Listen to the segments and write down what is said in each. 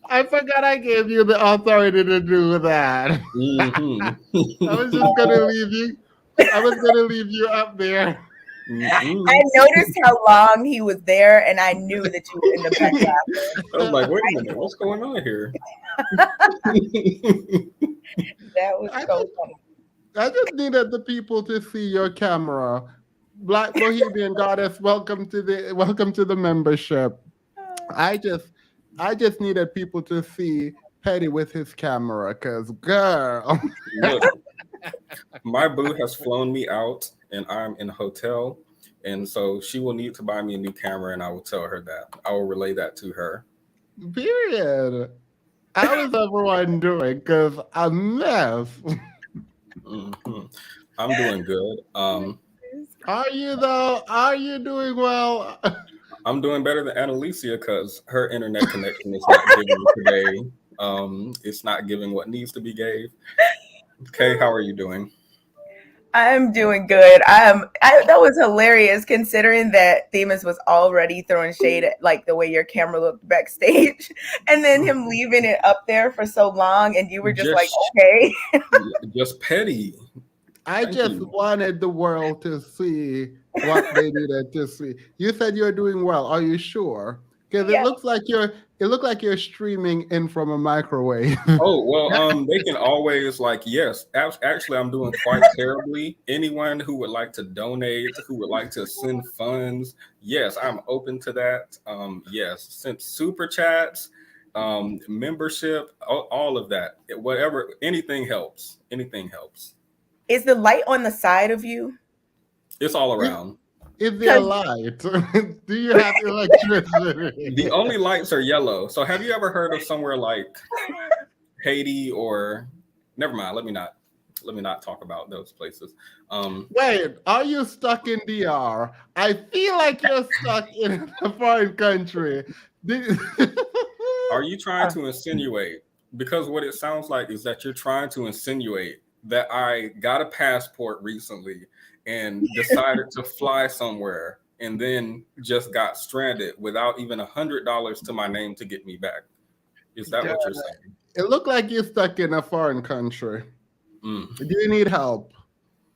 I forgot I gave you the authority to do that. Mm-hmm. I was just gonna leave you. I was gonna leave you up there. I noticed how long he was there, and I knew that you would end up back I was like, wait a minute, what's going on here? laughing. That was I so just, funny. I just needed the people to see your camera. Black Bohemian Goddess, welcome to the membership. I just I just needed people to see Petty with his camera, cause girl, Look, my boo has flown me out and I'm in a hotel. And so she will need to buy me a new camera and I will tell her that. I will relay that to her. period. How is everyone doing? Cause a mess. Hmm. I'm doing good. Are you though? Are you doing well? I'm doing better than Annalicia because her internet connection is not giving today. It's not giving what needs to be gave. Okay, how are you doing? I'm doing good. That was hilarious considering that Themis was already throwing shade at like the way your camera looked backstage, and then him leaving it up there for so long, and you were just like, Just, okay. just petty. I Thank just you. wanted the world to see what they needed to see. You said you're doing well. Are you sure? Because it Yeah. looks like you're streaming in from a microwave. Oh, well, they can always like, yes, actually, I'm doing quite terribly. Anyone who would like to donate, who would like to send funds, yes, I'm open to that. Yes, send super chats, membership, all of that. Whatever, anything helps. Anything helps. Is the light on the side of you? It's all is, around. is there Because light? Do you have electricity? The only lights are yellow. So have you ever heard of somewhere like Haiti or never mind, let me not talk about those places. Wait, are you stuck in DR? I feel like you're stuck in a foreign country. Did- Are you trying to insinuate? Because what it sounds like is that you're trying to insinuate that I got a passport recently and decided to fly somewhere and then just got stranded without even $100 to my name to get me back. Is that what you're saying? it looked like you're stuck in a foreign country. Mm. Do you need help?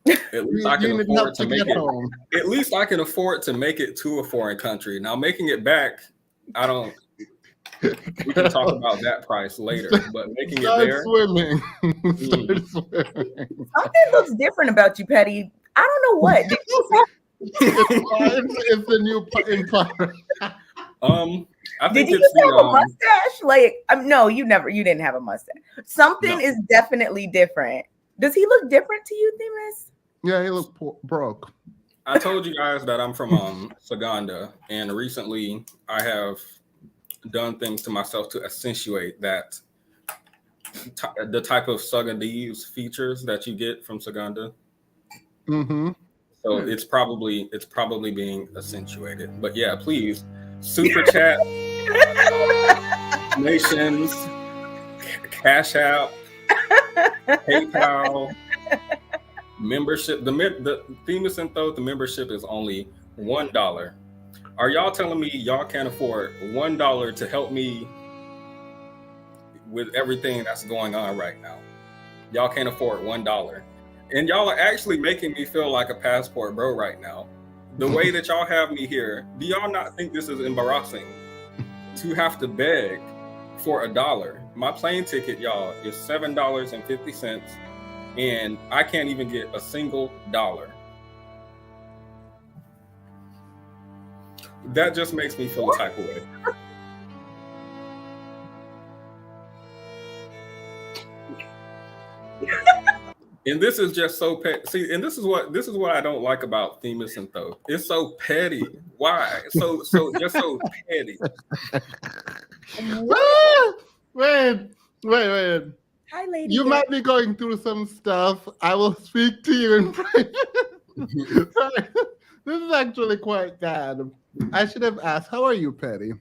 At least Do I can you need afford help to to make get it. home? At least I can afford to make it to a foreign country. Now, making it back, I don't. We can talk about that price later. But making it Start there, swimming. Start mm. swimming. something looks different about you, Petty. I don't know what. It's the new empire. I Did think you it's just the have a mustache? Like, no, you didn't have a mustache. Something no. is definitely different. Does he look different to you, Themis? Yeah, he look broke. I told you guys that I'm from Saganda, and recently I have done things to myself to accentuate that the type of Sagandese features that you get from Saganda. Mm-hmm. So it's probably being accentuated. But yeah, please super chat, nations, Cash App, PayPal, membership. The Themis and Throat, the membership is only $1. Are y'all telling me y'all can't afford $1 to help me with everything that's going on right now? Y'all can't afford $1. And y'all are actually making me feel like a passport bro right now. The way that y'all have me here, do y'all not think this is embarrassing? To have to beg for $1. My plane ticket, y'all, is $7.50, and I can't even get a single dollar. That just makes me feel a type of way. And this is just so petty. See, and this is what I don't like about Themis and Thoth. It's so petty. Why? So petty. Wait, wait. Hi, lady. You might be going through some stuff. I will speak to you in private. Sorry. This is actually quite bad. I should have asked, how are you, Petty?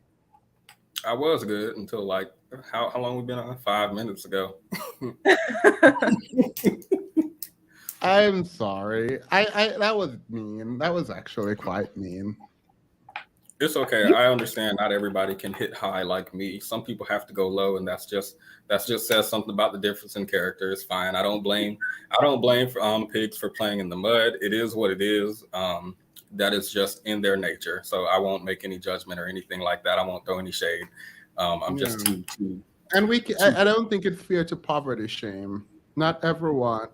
I was good until like how long we been on? 5 minutes ago. I'm sorry. I that was mean. That was actually quite mean. It's okay. I understand not everybody can hit high like me. Some people have to go low, and that's just says something about the difference in character. It's fine. I don't blame for, pigs for playing in the mud. It is what it is. That is just in their nature. So I won't make any judgment or anything like that. I won't throw any shade. I'm Yeah. just too And too. I don't think it's fair to poverty shame. Not everyone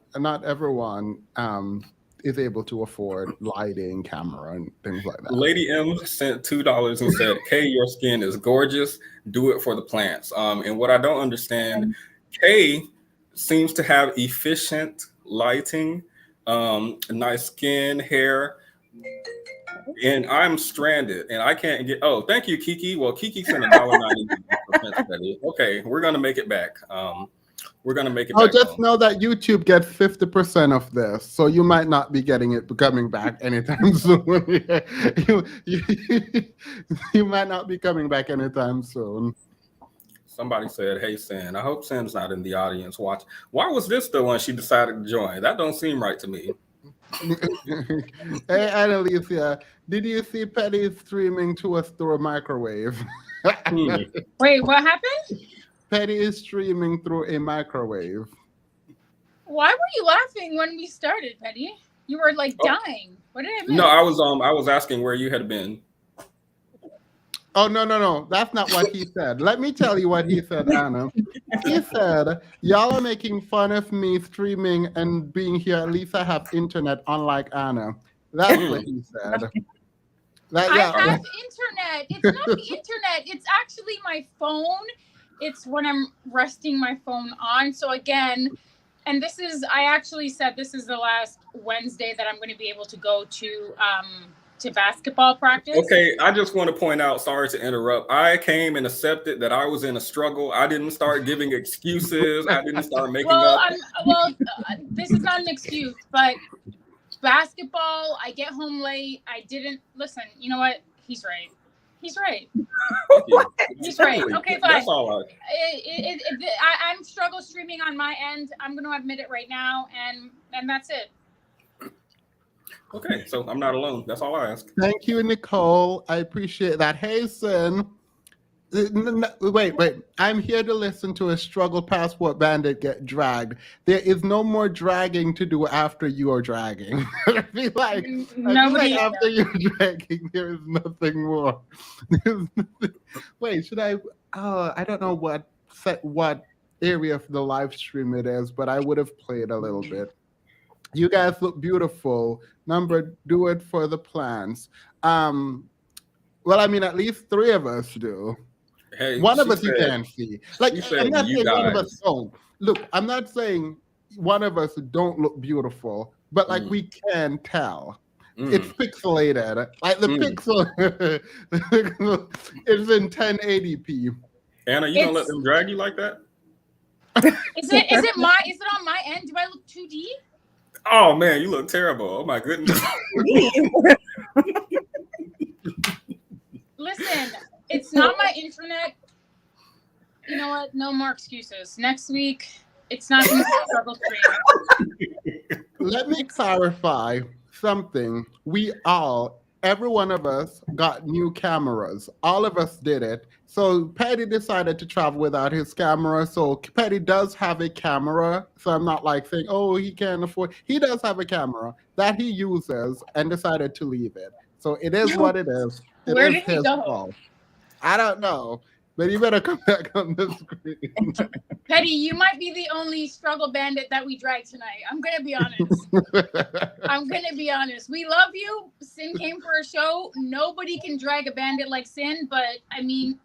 is able to afford lighting, camera, and things like that. Lady M sent $2 and said, "Kay, your skin is gorgeous. Do it for the plants." And what I don't understand, Kay seems to have efficient lighting, nice skin, hair, and I'm stranded and I can't get. Oh, thank you, Kiki. Well, Kiki sent $1.90 for Prince Petty. Okay, we're gonna make it back. We're gonna make it Oh, back just home. know that YouTube gets 50% of this, so you might not be getting it coming back anytime soon. You might not be coming back anytime soon. Somebody said, "Hey, Sin. I hope Sin's not in the audience. Watch. Why was this the one she decided to join? That don't seem right to me." Hey, Annalisa, did you see Petty streaming to us through a microwave? Hmm. Wait, what happened? Petty is streaming through a microwave. Why were you laughing when we started, Petty? You were like Oh, dying. What did I miss? no, I was asking where you had been. Oh, no. That's not what he said. Let me tell you what he said, Anna. He said, y'all are making fun of me streaming and being here. At least I have internet, unlike Anna. That's what Hmm. he said. That, I yeah. All right. have internet. It's not the internet. It's actually my phone. It's when I'm resting my phone on. So again, and I actually said this is the last Wednesday that I'm going to be able to go to basketball practice. Okay, I just want to point out, sorry to interrupt. I came and accepted that I was in a struggle. I didn't start giving excuses. I didn't start making up. This is not an excuse, but basketball, I get home late. I didn't listen. You know what? He's right. He's right. Thank you. He's right. Really, Okay, fine. that's all I'm struggle streaming on my end. I'm going to admit it right now, and that's it. Okay, so I'm not alone. That's all I ask. Thank you, Nicole. I appreciate that. Hey, Sin. Wait. I'm here to listen to a struggle passport bandit get dragged. There is no more dragging to do after you are dragging. I feel like after you're dragging, there is nothing more. Wait, should I? I don't know what area of the live stream it is, but I would have played a little bit. You guys look beautiful. Number, do it for the plans. Well, I mean, at least 3 of us do. Hey, One of she us you said, can't see. Like, she said I'm not you saying one of us guys. don't. Look, I'm not saying one of us don't look beautiful, but like Mm, we can tell. It's mm, pixelated. Like the mm. pixel is in 1080p. Anna, you gonna let them drag you like that? Is it on my end? Do I look 2D? Oh man, you look terrible. Oh my goodness. Listen, it's not my internet. You know what? No more excuses. Next week, it's not going to be a struggle stream. Let me clarify something. Every one of us got new cameras. All of us did it. So Petty decided to travel without his camera. So Petty does have a camera. So I'm not like saying, oh, he can't afford. He does have a camera that he uses and decided to leave it. So it is what it is. Where did he go? Fault. I don't know. But you better come back on the screen. Petty, you might be the only struggle bandit that we drag tonight. I'm going to be honest. We love you. Sin came for a show. Nobody can drag a bandit like Sin, but I mean,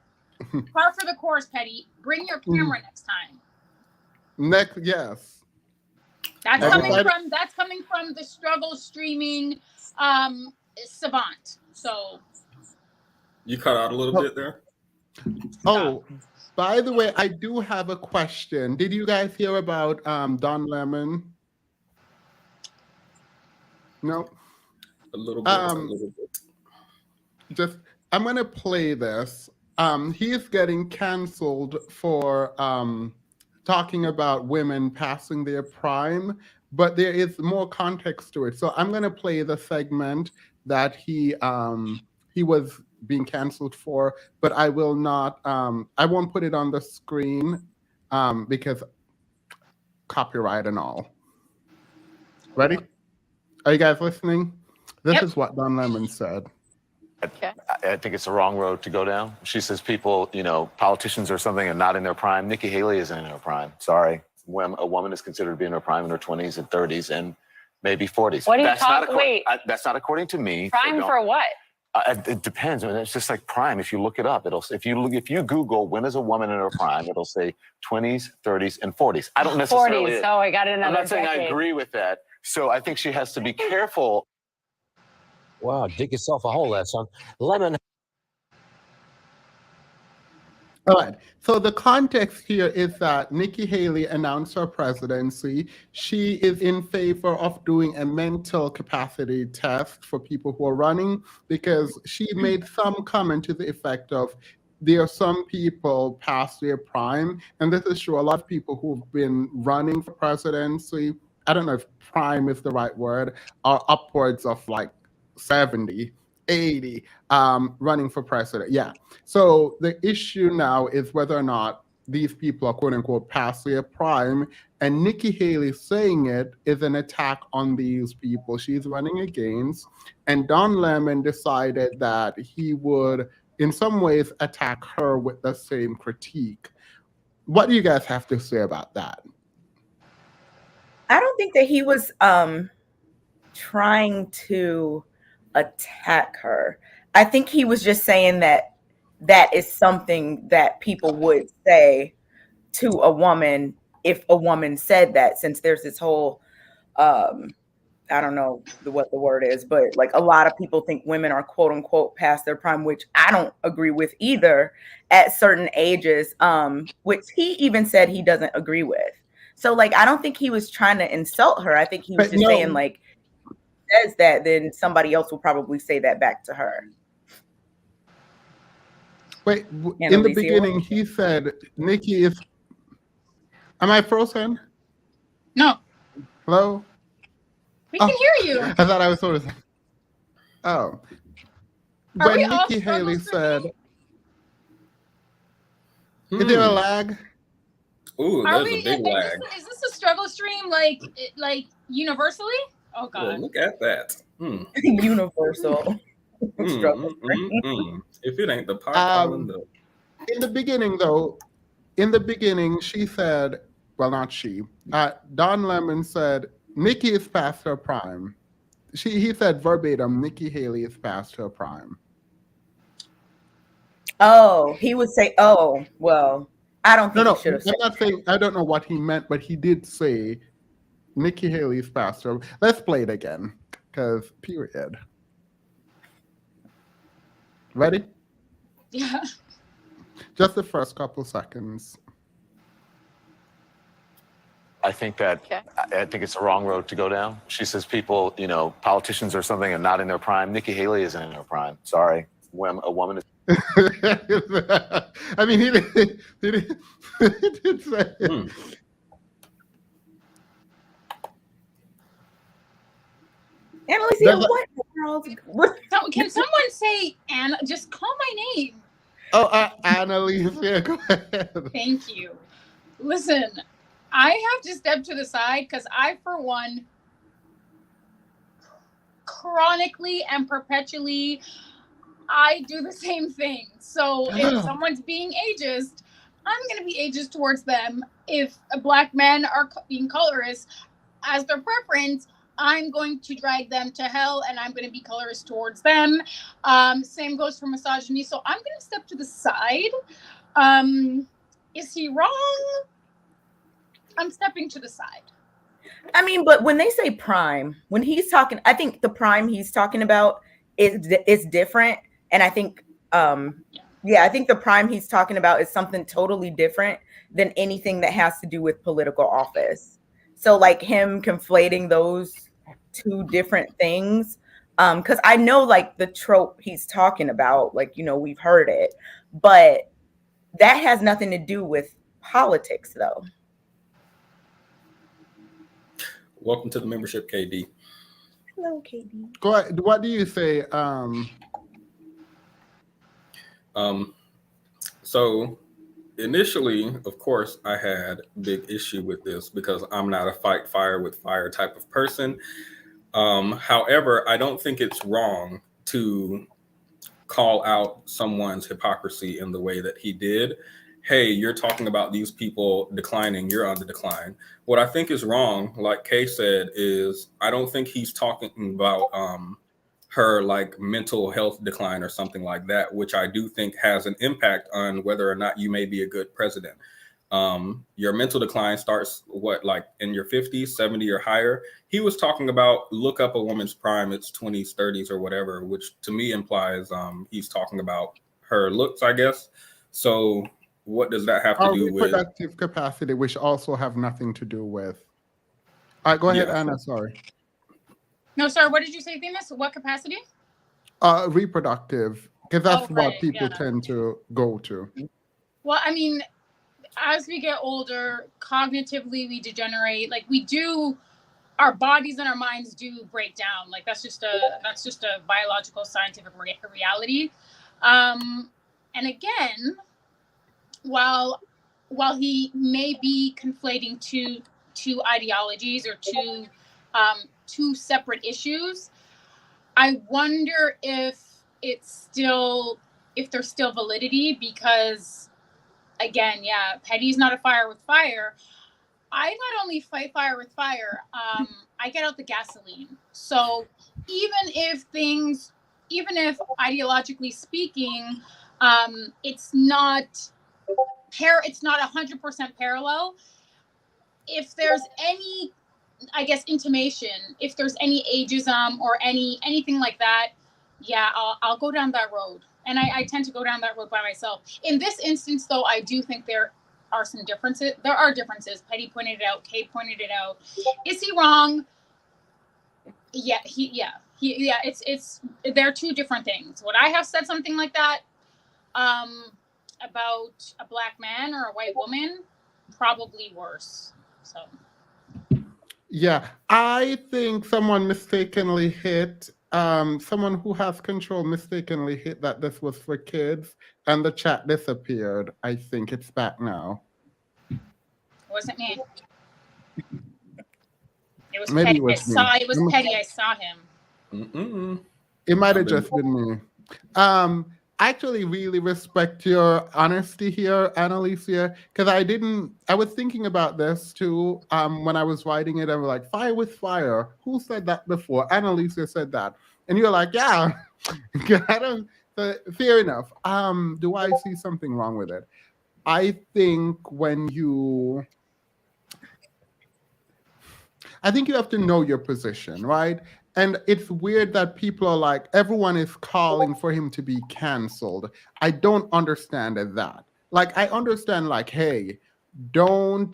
par for the course, Petty. Bring your camera next time. Yes. That's coming from the struggle streaming savant. So You cut out a little bit there. Oh, by the way, I do have a question. Did you guys hear about Don Lemon? No. A little bit. Just I'm gonna play this. He's getting canceled for talking about women passing their prime, but there is more context to it. So I'm going to play the segment that he was being canceled for, but I will not. I won't put it on the screen because copyright and all. Ready? Are you guys listening? This is what Don Lemon said. Okay. I think it's the wrong road to go down. She says people, politicians or something are not in their prime. Nikki Haley isn't in her prime. Sorry. When a woman is considered to be in her prime in her 20s and 30s and maybe 40s. What are you talking? Wait. That's not according to me. Prime for what? It depends. I mean, it's just like prime. If you look it up, if you Google when is a woman in her prime, it'll say 20s, 30s, and 40s. I don't necessarily. 40s. Oh, I got another. I'm not saying decade. I agree with that. So I think she has to be careful. Wow, dig yourself a hole there, son. Lemon. All right. So the context here is that Nikki Haley announced her presidency. She is in favor of doing a mental capacity test for people who are running because she made some comment to the effect of there are some people past their prime, and this is true. A lot of people who've been running for presidency, I don't know if prime is the right word, are upwards of like 70, 80 running for president. Yeah. So the issue now is whether or not these people are quote unquote past their prime. And Nikki Haley saying it is an attack on these people she's running against. And Don Lemon decided that he would, in some ways, attack her with the same critique. What do you guys have to say about that? I don't think that he was trying to attack her. I think he was just saying that is something that people would say to a woman if a woman said that, since there's this whole I don't know what the word is, but like a lot of people think women are quote unquote past their prime, which I don't agree with either at certain ages, which he even said he doesn't agree with. So like I don't think he was trying to insult her. I think he was just saying like, says that, then somebody else will probably say that back to her. Wait, in the beginning, he said, Nikki is... Am I frozen? No. Hello? We can hear you. I thought I was sort of... Oh. When Nikki Haley said... Is there a lag? Ooh, there's a big lag. Is this a struggle stream like universally? Oh God! Well, look at that. Universal. Struggle stream. If it ain't the pot in the beginning, she said, well, not she. Don Lemon said, Nikki is past her prime. He said verbatim, Nikki Haley is past her prime. Oh, he would say, oh, well, I don't think he should have said. I'm not saying, I don't know what he meant, but he did say Nikki Haley's past her. Let's play it again, because period. Ready? Yeah. Just the first couple seconds. I think it's the wrong road to go down. She says people, politicians or something are not in their prime. Nikki Haley isn't in her prime. Sorry. When a woman is... I mean, he did say it. Annalisa, what? Can someone say Anna? Just call my name. Oh, Annalisa, go ahead. Thank you. Listen, I have to step to the side because I, for one, chronically and perpetually, I do the same thing. So if someone's being ageist, I'm going to be ageist towards them. If Black men are being colorist as their preference, I'm going to drag them to hell and I'm going to be colorist towards them. Same goes for misogyny. So I'm going to step to the side. Is he wrong? I'm stepping to the side. I mean, but when they say prime, when he's talking, I think the prime he's talking about is different. And I think, I think the prime he's talking about is something totally different than anything that has to do with political office. So like him conflating those two different things, because I know like the trope he's talking about, like, we've heard it, but that has nothing to do with politics though. Welcome to the membership, KD. Hello, Katie. Go ahead. What do you say? So initially, of course, I had big issue with this because I'm not a fight fire with fire type of person. However, I don't think it's wrong to call out someone's hypocrisy in the way that he did. Hey, you're talking about these people declining, you're on the decline. What I think is wrong, like Kay said, is I don't think he's talking about her like mental health decline or something like that, which I do think has an impact on whether or not you may be a good president. Your mental decline starts like in your 50s, 70 or higher. He was talking about look up a woman's prime, it's 20s, 30s or whatever, which to me implies he's talking about her looks, I guess. So what does that have to do with reproductive capacity, which also have nothing to do with? All right, go ahead, Yeah. Anna. Sorry. No, sorry. What did you say, Themis? What capacity? Reproductive, because that's Oh, what right, people yeah. tend to go to. Well, I mean, as we get older, cognitively we degenerate. Like we do, our bodies and our minds do break down. Like that's just a biological, scientific reality. And again, while he may be conflating two ideologies or two separate issues, I wonder if there's still validity, because again, yeah, Petty's not a fire with fire. I not only fight fire with fire, I get out the gasoline. So even if ideologically speaking, it's not 100% parallel. If there's any, I guess, intimation, if there's any ageism or anything like that, yeah, I'll go down that road. And I tend to go down that road by myself. In this instance, though, I do think there are some differences. There are differences. Petty pointed it out. Kate pointed it out. Is he wrong? Yeah, it's they're two different things. Would I have said something like that about a black man or a white woman? Probably worse. So. Yeah, I think someone mistakenly hit, someone who has control mistakenly hit that this was for kids, and the chat disappeared. I think it's back now. It wasn't me. It was Maybe Petty. it was It was Petty. I saw him. Mm-mm. It might have just been me. I actually really respect your honesty here, Annalicia, because I was thinking about this too when I was writing it. I was like, fire with fire. Who said that before? Annalicia said that. And you're like, yeah, I don't, fair enough. Do I see something wrong with it? I think you have to know your position, right? And it's weird that people are like, everyone is calling for him to be canceled. I don't understand that. Like, I understand, like, hey, don't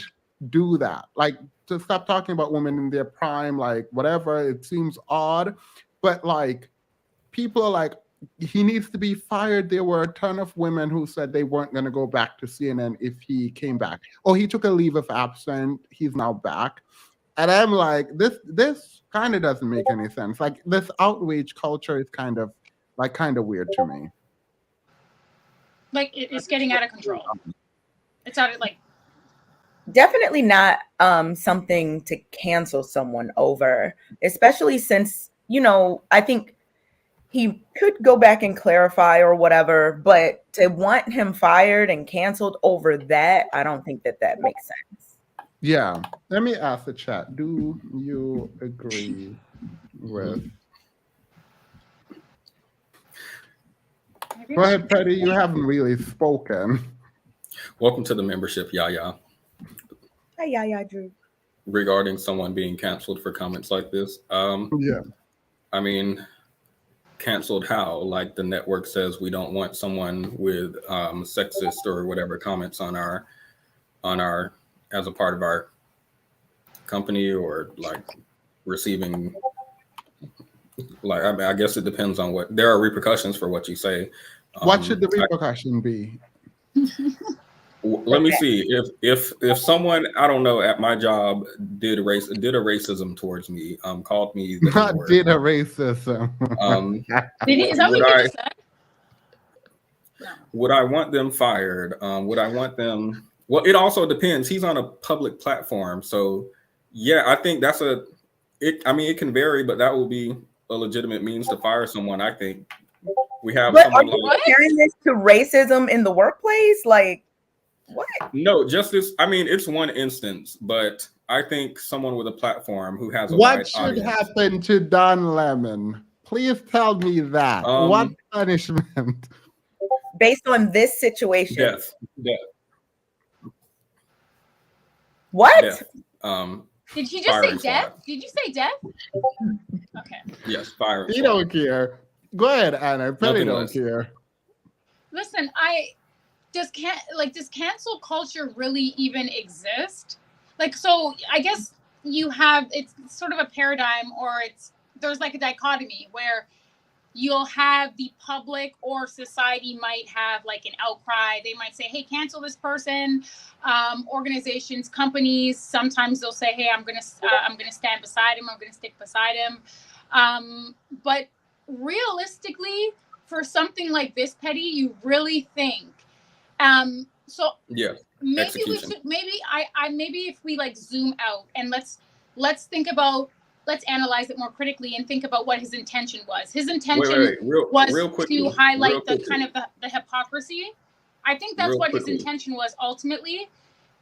do that. Like, to stop talking about women in their prime, like, whatever, it seems odd. But, like, people are like, he needs to be fired. There were a ton of women who said they weren't going to go back to CNN if he came back. Oh, he took a leave of absence. He's now back. And I'm like, this kind of doesn't make any sense. Like, this outrage culture is kind of weird to me. Like, it's getting out of control. It's out of, like, definitely not something to cancel someone over, especially since, I think he could go back and clarify or whatever, but to want him fired and canceled over that, I don't think that makes sense. Yeah. Let me ask the chat. Do you agree with? Go ahead, Petty. You haven't really spoken. Welcome to the membership, Yaya. Hi, Yaya, Drew. Regarding someone being canceled for comments like this. Yeah. I mean, canceled how? Like the network says we don't want someone with sexist or whatever comments on our as a part of our company, or like receiving, like, I mean, I guess it depends on what, there are repercussions for what you say. What should the repercussion be? Let me see if someone I don't know at my job did a racism towards me, called me the N Not word. did a racism. Is that Would what you I just said? No. would I want them fired? Would I want them? Well, it also depends. He's on a public platform, so yeah, I think that's a. It. I mean, it can vary, but that will be a legitimate means to fire someone. I think we have But are someone you like comparing this to racism in the workplace? Like, what? no, just this. I mean, it's one instance, but I think someone with a platform who has a What wide should audience. happen to Don Lemon? Please tell me that. What Um, punishment? Based on this situation? death, What? death. Did he just Firing say death? squad. Did you say death? Okay. Yes, firing He squad. don't care. Go ahead, Anna. Penny Nothing don't less. care. Listen, does cancel culture really even exist? Like, so I guess it's sort of a paradigm, or there's like a dichotomy where you'll have the public or society might have like an outcry. They might say, hey, cancel this person. Organizations, companies, sometimes they'll say, hey, I'm gonna stand beside him, I'm gonna stick beside him. But realistically, for something like this, Petty, you really think so Yeah, maybe execution. we should maybe if we like zoom out and let's think about, let's analyze it more critically and think about what his intention was. His intention was real quickly, to highlight real quickly. kind of the hypocrisy. I think that's Real what quickly. his intention was ultimately.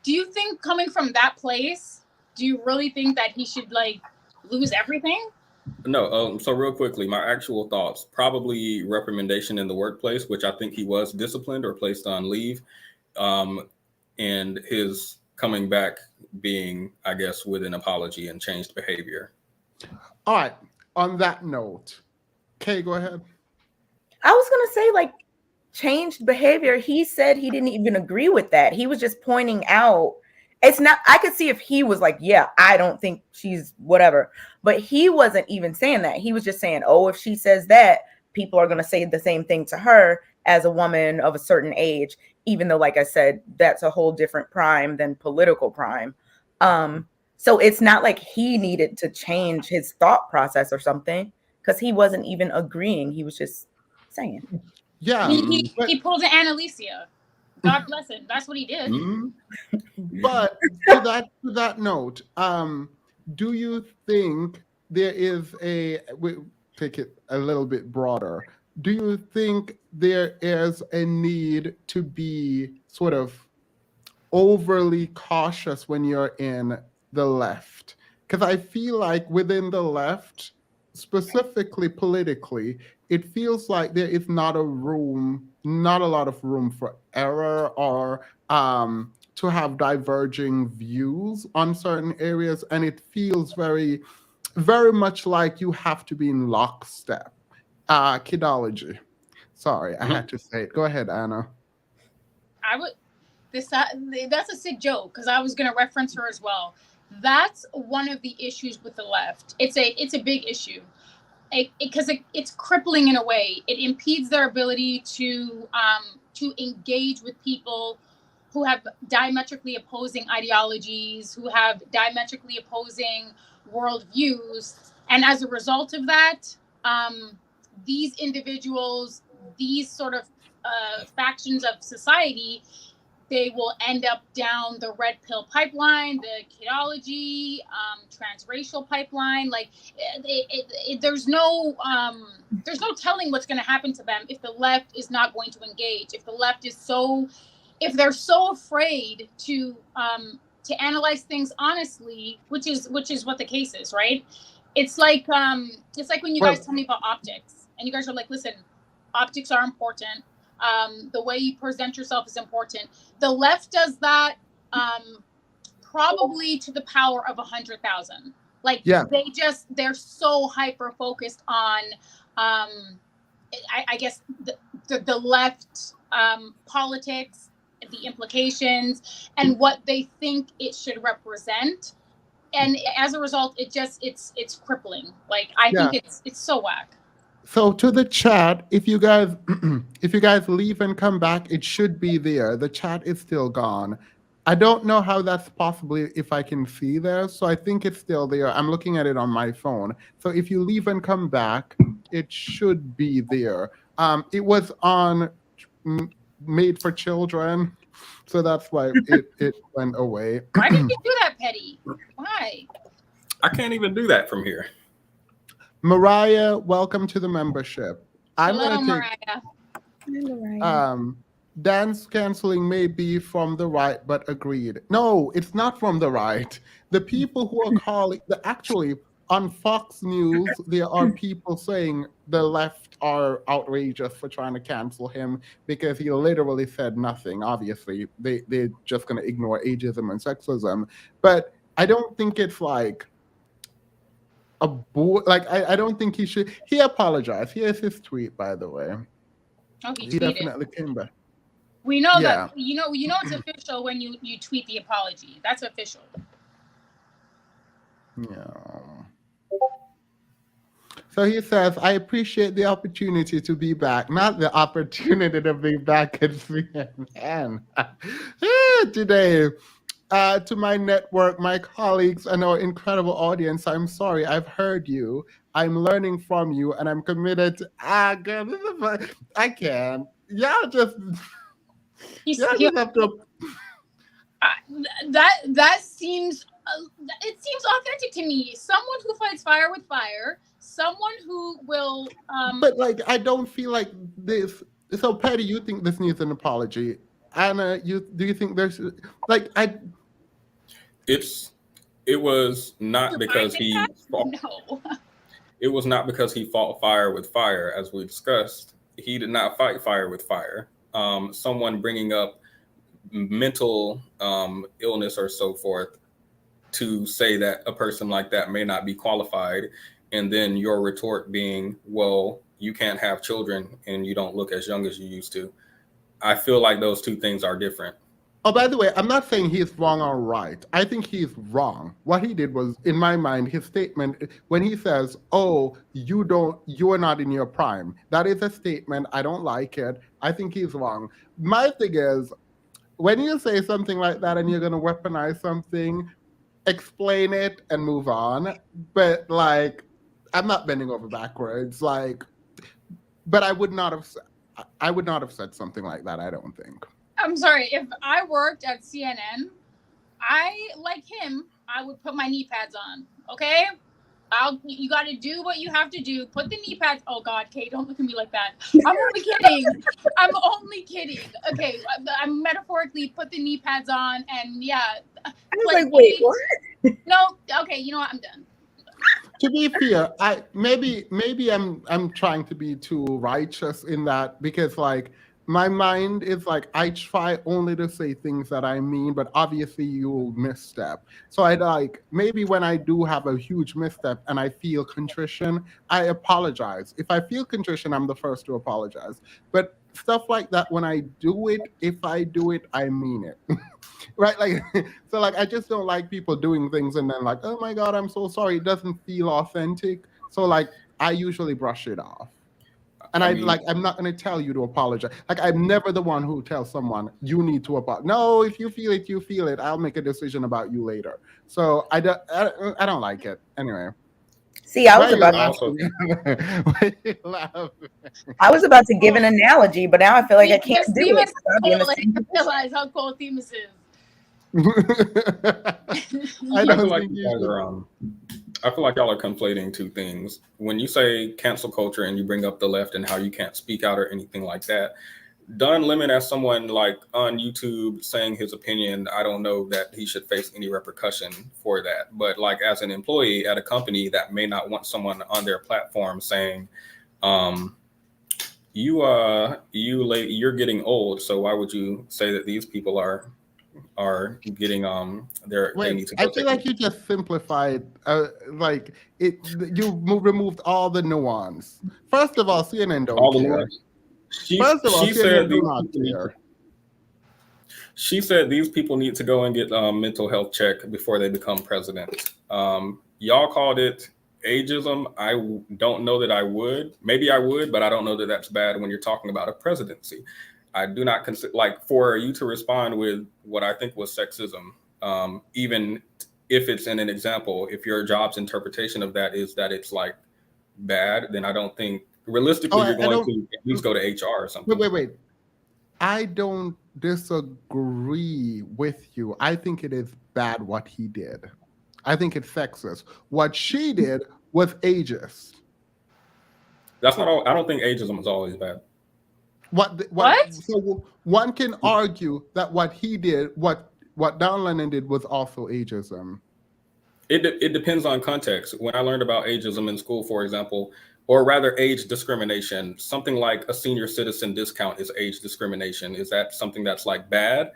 Do you think, coming from that place, do you really think that he should like lose everything? No, so real quickly, my actual thoughts, probably reprimandation in the workplace, which I think he was disciplined or placed on leave, and his coming back being, I guess, with an apology and changed behavior. All right. On that note, Kay, go ahead. I was gonna say, like, changed behavior. He said he didn't even agree with that. He was just pointing out. It's not, I could see if he was like, yeah, I don't think she's whatever. But he wasn't even saying that. He was just saying, oh, if she says that, people are going to say the same thing to her as a woman of a certain age, even though, like I said, that's a whole different crime than political crime. So it's not like he needed to change his thought process or something, because he wasn't even agreeing. He was just saying. Yeah. He pulled an Annalisa. God bless him. That's what he did. But to that note, do you think there is we take it a little bit broader? Do you think there is a need to be sort of overly cautious when you're in the left? Because I feel like within the left, specifically politically, it feels like there is not a lot of room for error or to have diverging views on certain areas, and it feels very, very much like you have to be in lockstep. Kidology. Sorry, I had to say it. Go ahead, Anna. That's a sick joke, because I was going to reference her as well. That's one of the issues with the left. It's a big issue, because it's crippling in a way. It impedes their ability to engage with people who have diametrically opposing ideologies, who have diametrically opposing worldviews, and as a result of that, these individuals, these sort of factions of society, they will end up down the red pill pipeline, the kidology, transracial pipeline. Like, there's no telling what's going to happen to them if the left is not going to engage. If they're so afraid to analyze things honestly, which is what the case is, right? It's like when you guys tell me about optics, and you guys are like, listen, optics are important. The way you present yourself is important. The left does that probably to the power of 100,000. Like, yeah. They're so hyper focused on I guess the left politics, the implications, and what they think it should represent. And as a result, it's crippling. Like, I think it's so whack. So to the chat, if you guys if you guys leave and come back, it should be there. The chat is still gone. I don't know how that's possibly if I can see there. So I think it's still there. I'm looking at it on my phone. So if you leave and come back, it should be there. It was on mm, Made for Children, so that's why it went away. Why did you do that, Petty? Why? I can't even do that from here. Mariah, welcome to the membership. I'm Hello, gonna take Mariah. dance canceling may be from the right, but agreed. No, it's not from the right. The people who are calling actually on Fox News, there are people saying the left are outrageous for trying to cancel him because he literally said nothing. Obviously, they're just gonna ignore ageism and sexism. But I don't think it's like a boy. Like I don't think he should. He apologized. Here's his tweet, by the way. Oh, he He tweeted. definitely came back. We know Yeah. that. You know it's official when you tweet the apology. That's official. Yeah. So he says, I appreciate the opportunity to be back, not the opportunity to be back at CNN today. To my network, my colleagues, and our incredible audience, I'm sorry, I've heard you. I'm learning from you, and I'm committed to. Girl, this is fun. I can't. Y'all just have to. That seems it seems authentic to me. Someone who fights fire with fire. Someone who will. But like, I don't feel like this. So, Patty, you think this needs an apology? Anna, do you think there's like It was not because he fought, No. it was not because he fought fire with fire, as we discussed. He did not fight fire with fire. Someone bringing up mental illness or so forth to say that a person like that may not be qualified, and then your retort being, well, you can't have children and you don't look as young as you used to. I feel like those two things are different. Oh, by the way, I'm not saying he's wrong or right. I think he's wrong. What he did was, in my mind, his statement when he says, "Oh, you are not in your prime." That is a statement. I don't like it. I think he's wrong. My thing is, when you say something like that and you're gonna weaponize something, explain it and move on. But like, I'm not bending over backwards. Like, but I would not have said something like that. I don't think. I'm sorry. If I worked at CNN, like him, I would put my knee pads on. Okay, you got to do what you have to do. Put the knee pads. Oh God, Kate, don't look at me like that. I'm only kidding. I'm only kidding. Okay, I'm metaphorically put the knee pads on, and yeah. I was like, wait, what? No, okay. You know what? I'm done. To be fair, maybe I'm trying to be too righteous in that because like my mind is like I try only to say things that I mean, but obviously you'll misstep. So I like maybe when I do have a huge misstep and I feel contrition, I apologize. If I feel contrition, I'm the first to apologize. But stuff like that, when I do it, if I do it, I mean it. Right? Like so like I just don't like people doing things and then like, oh my God, I'm so sorry. It doesn't feel authentic. So like I usually brush it off. And I'm not going to tell you to apologize. Like, I'm never the one who tells someone, you need to apologize. No, if you feel it, you feel it. I'll make a decision about you later. So I don't like it. Anyway. See, I was about to give an analogy, but now I feel like I can't do it. Realize how cool Themis is. I feel like y'all are conflating two things. When you say cancel culture and you bring up the left and how you can't speak out or anything like that, Don Lemon, as someone like on YouTube saying his opinion, I don't know that he should face any repercussion for that. But like as an employee at a company that may not want someone on their platform saying, you're getting old, so why would you say that these people are getting they need to go. I feel like you just simplified like it. You removed all the nuance. First of all, CNN don't care. First of all, CNN do not care. She said these people need to go and get mental health check before they become president. Y'all called it Ageism, don't know that I would. Maybe I would, but I don't know that that's bad when you're talking about a presidency. I do not consider, like, for you to respond with what I think was sexism, even if it's in an example, if your job's interpretation of that is that it's like bad, then I don't think realistically you're I going don't. to at least go to HR or something. Wait. I don't disagree with you. I think it is bad what he did. I think it's sexist. What she did was ageist. That's not all. I don't think ageism is always bad. What? So one can argue that what he did, what Don Lennon did, was also ageism. It depends on context. When I learned about ageism in school, for example, or rather age discrimination, something like a senior citizen discount is age discrimination. Is that something that's like bad?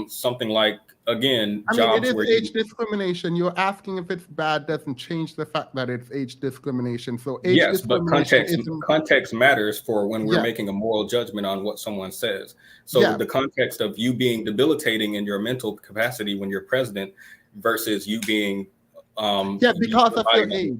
Something like, again, I mean, jobs it is where age discrimination. You're asking if it's bad doesn't change the fact that it's age discrimination. So age yes, but discrimination context matters for when we're Yeah. making a moral judgment on what someone says. So Yeah. the context of you being debilitating in your mental capacity when you're president versus you being because of your age.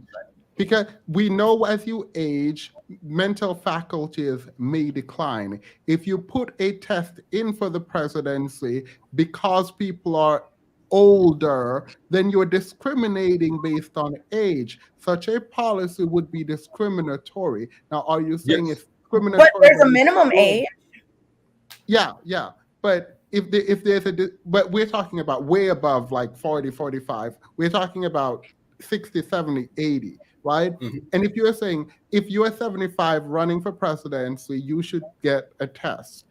Because we know as you age, mental faculties may decline. If you put a test in for the presidency because people are older, then you're discriminating based on age. Such a policy would be discriminatory. Now, are you saying Yes. it's discriminatory? But there's a minimum age. Yeah. But if there's but we're talking about way above like 40, 45. We're talking about 60, 70, 80, right? Mhm. And if you're saying if you're 75 running for presidency, you should get a test.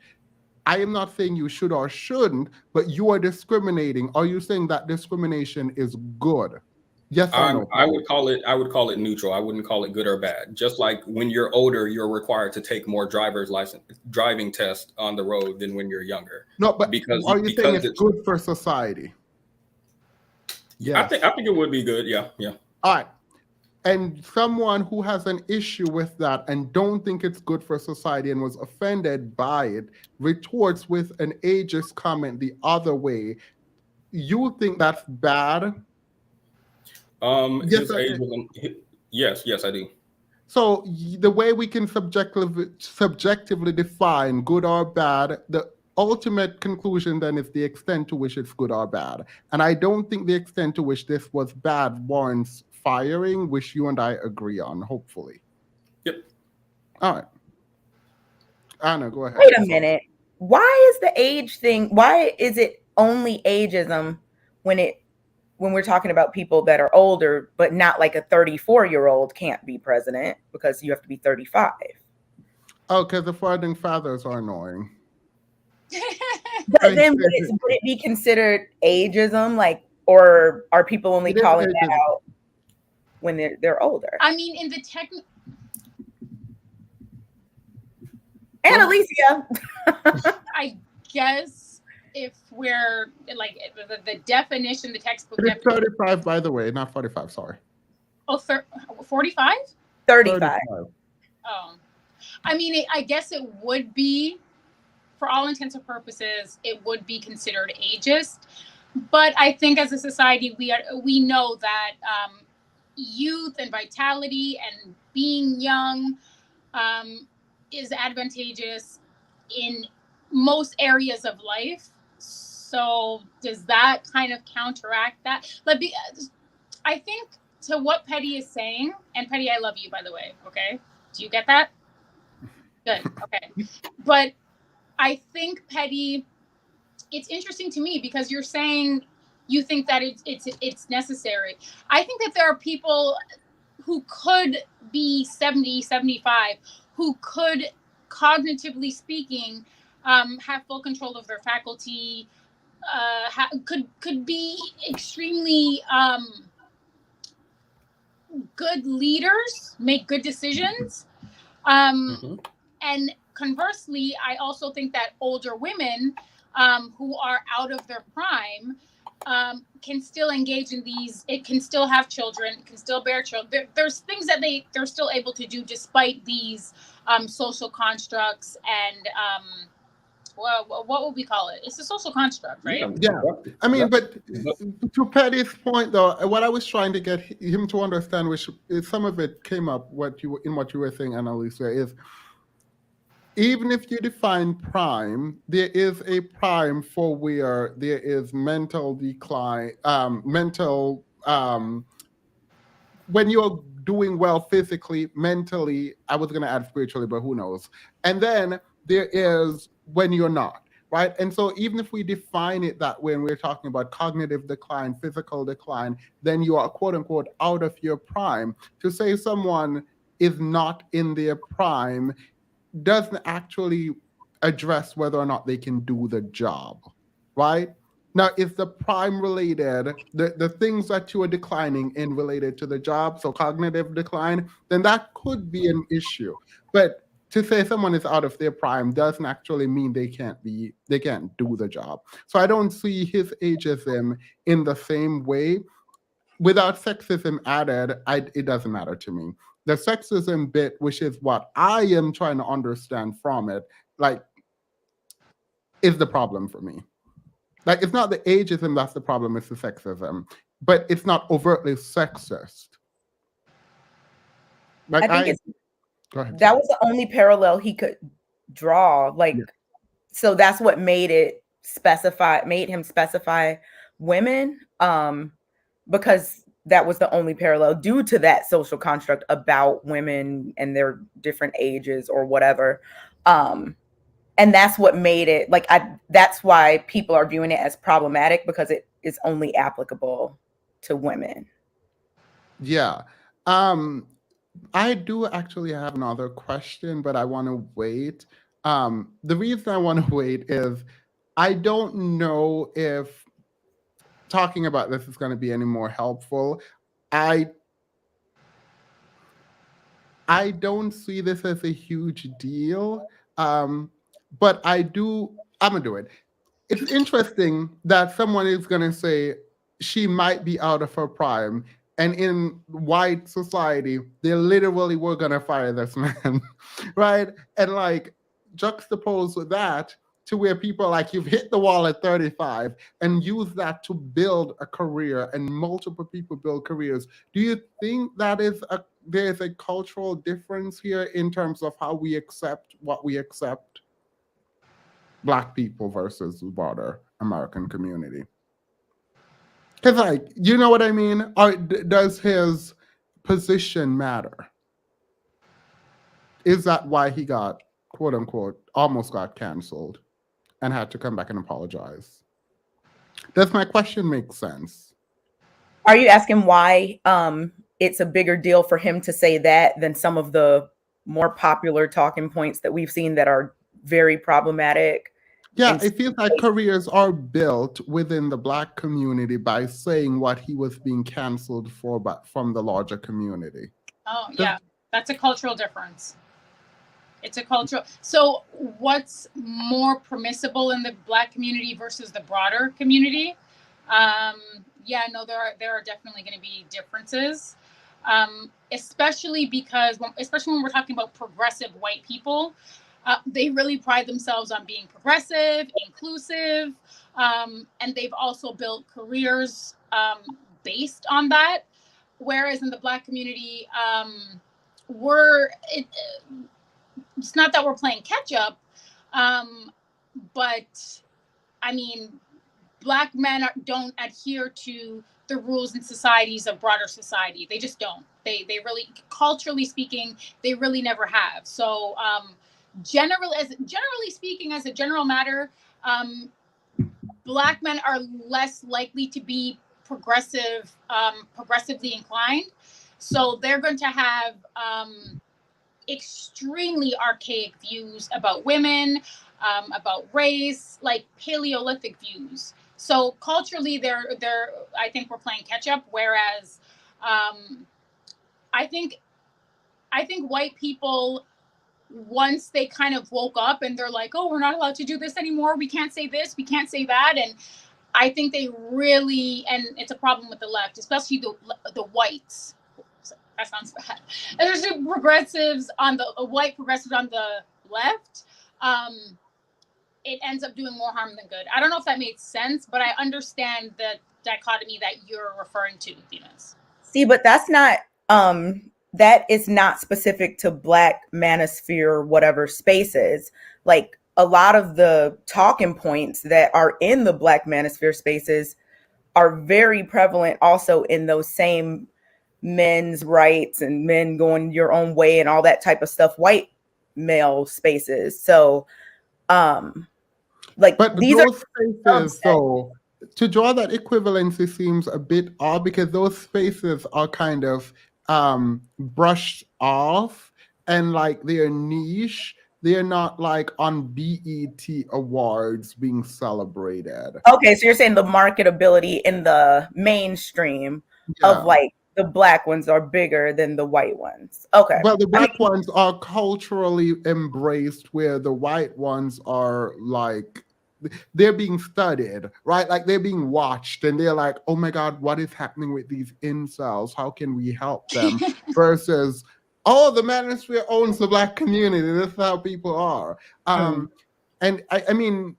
I am not saying you should or shouldn't, but you are discriminating. Are you saying that discrimination is good? Yes or no? I would call it neutral. I wouldn't call it good or bad. Just like when you're older, you're required to take more driving tests on the road than when you're younger. No, but are you saying it's good for society? Yes. I think it would be good. Yeah. All right. And someone who has an issue with that and don't think it's good for society and was offended by it retorts with an ageist comment the other way. You think that's bad? Yes, yes, I do. So the way we can subjectively define good or bad, the ultimate conclusion then is the extent to which it's good or bad. And I don't think the extent to which this was bad warrants firing, which you and I agree on, hopefully. Yep. All right. Anna, go ahead. Wait a minute. Why is the age thing? Why is it only ageism when we're talking about people that are older, but not like a 34-year-old can't be president because you have to be 35? Oh, because the founding fathers are annoying. But then would it be considered ageism? Like, or are people only calling that out when they're older? I mean, in the Annalicia. I guess if we're like the definition, the textbook it's 35, by the way, not 45, sorry. Oh, 45? 35. Oh, I mean, I guess it would be, for all intents and purposes, it would be considered ageist. But I think as a society, we know that youth and vitality and being young is advantageous in most areas of life. So does that kind of counteract that? I think to what Petty is saying, and Petty, I love you, by the way. Okay, do you get that? Good. Okay, but I think Petty, it's interesting to me because you're saying you think that it's necessary. I think that there are people who could be 70, 75, who could, cognitively speaking, have full control of their faculty, could be extremely good leaders, make good decisions. And conversely, I also think that older women who are out of their prime can still engage in these. It can still have children, can still bear children. There's things that they're still able to do despite these social constructs and well, what would we call it? It's a social construct, right? Yeah, I mean, but But- to Patty's point, though, what I was trying to get him to understand, which is some of it came up what you were saying, Annalisa, is even if you define prime, there is a prime for where there is mental decline, when you're doing well physically, mentally, I was going to add spiritually, but who knows? And then there is when you're not, right? And so even if we define it that way, and we're talking about cognitive decline, physical decline, then you are quote unquote out of your prime. To say someone is not in their prime doesn't actually address whether or not they can do the job, right? Now, if the prime related, the things that you are declining in related to the job, so cognitive decline, then that could be an issue. But to say someone is out of their prime doesn't actually mean they can't do the job. So I don't see his ageism in the same way. Without sexism added, it doesn't matter to me. The sexism bit, which is what I am trying to understand from it, like, is the problem for me. Like, it's not the ageism that's the problem, it's the sexism. But it's not overtly sexist. Like, I think go ahead. that was the only parallel he could draw. Like, Yeah. so that's what made him specify women, because that was the only parallel due to that social construct about women and their different ages or whatever. And that's what made it that's why people are viewing it as problematic, because it is only applicable to women. Yeah. I do actually have another question, but I want to wait. The reason I want to wait is I don't know if talking about this is going to be any more helpful. I don't see this as a huge deal, but I'm gonna do it. It's interesting that someone is gonna say she might be out of her prime, and in white society, they literally were gonna fire this man, right? And like juxtapose with that to where people are like, you've hit the wall at 35 and use that to build a career, and multiple people build careers. Do you think that there's a cultural difference here in terms of how we accept what we accept? Black people versus the broader American community. Because, like, you know what I mean? Or does his position matter? Is that why he got, quote unquote, almost got canceled and had to come back and apologize? Does my question make sense? Are you asking why it's a bigger deal for him to say that than some of the more popular talking points that we've seen that are very problematic? Yeah, it feels like careers are built within the Black community by saying what he was being canceled for, but from the larger community. Oh, yeah, that's a cultural difference. It's a cultural. So what's more permissible in the Black community versus the broader community? Yeah, no, there are definitely going to be differences, especially when we're talking about progressive white people. They really pride themselves on being progressive, inclusive, and they've also built careers based on that. Whereas in the Black community, it's not that we're playing catch up, but I mean, Black men don't adhere to the rules and societies of broader society. They just don't. They really, culturally speaking, they really never have. So generally speaking, as a general matter, Black men are less likely to be progressively inclined. So they're going to have extremely archaic views about women, about race, like Paleolithic views. So culturally, I think we're playing catch up. Whereas, I think white people, once they kind of woke up and they're like, oh, we're not allowed to do this anymore. We can't say this. We can't say that. And I think they really, and it's a problem with the left, especially the whites. That sounds bad. And there's white progressives on the left. it ends up doing more harm than good. I don't know if that made sense, but I understand the dichotomy that you're referring to, Themis. See, but that's not that is not specific to Black manosphere whatever spaces. Like a lot of the talking points that are in the Black manosphere spaces are very prevalent also in those same men's rights and men going your own way and all that type of stuff, white male spaces. So like But these those are spaces, though, to draw that equivalency seems a bit odd because those spaces are kind of brushed off and like they're niche. They're not like on BET awards being celebrated. okay, so you're saying the marketability in the mainstream of Yeah. like the Black ones are bigger than the white ones. Okay. Well, the I mean, Black ones are culturally embraced, where the white ones are like they're being studied, right? Like they're being watched, and they're like, "Oh my God, what is happening with these incels? How can we help them?" Versus, "Oh, the manosphere owns the Black community. This is how people are." And I mean,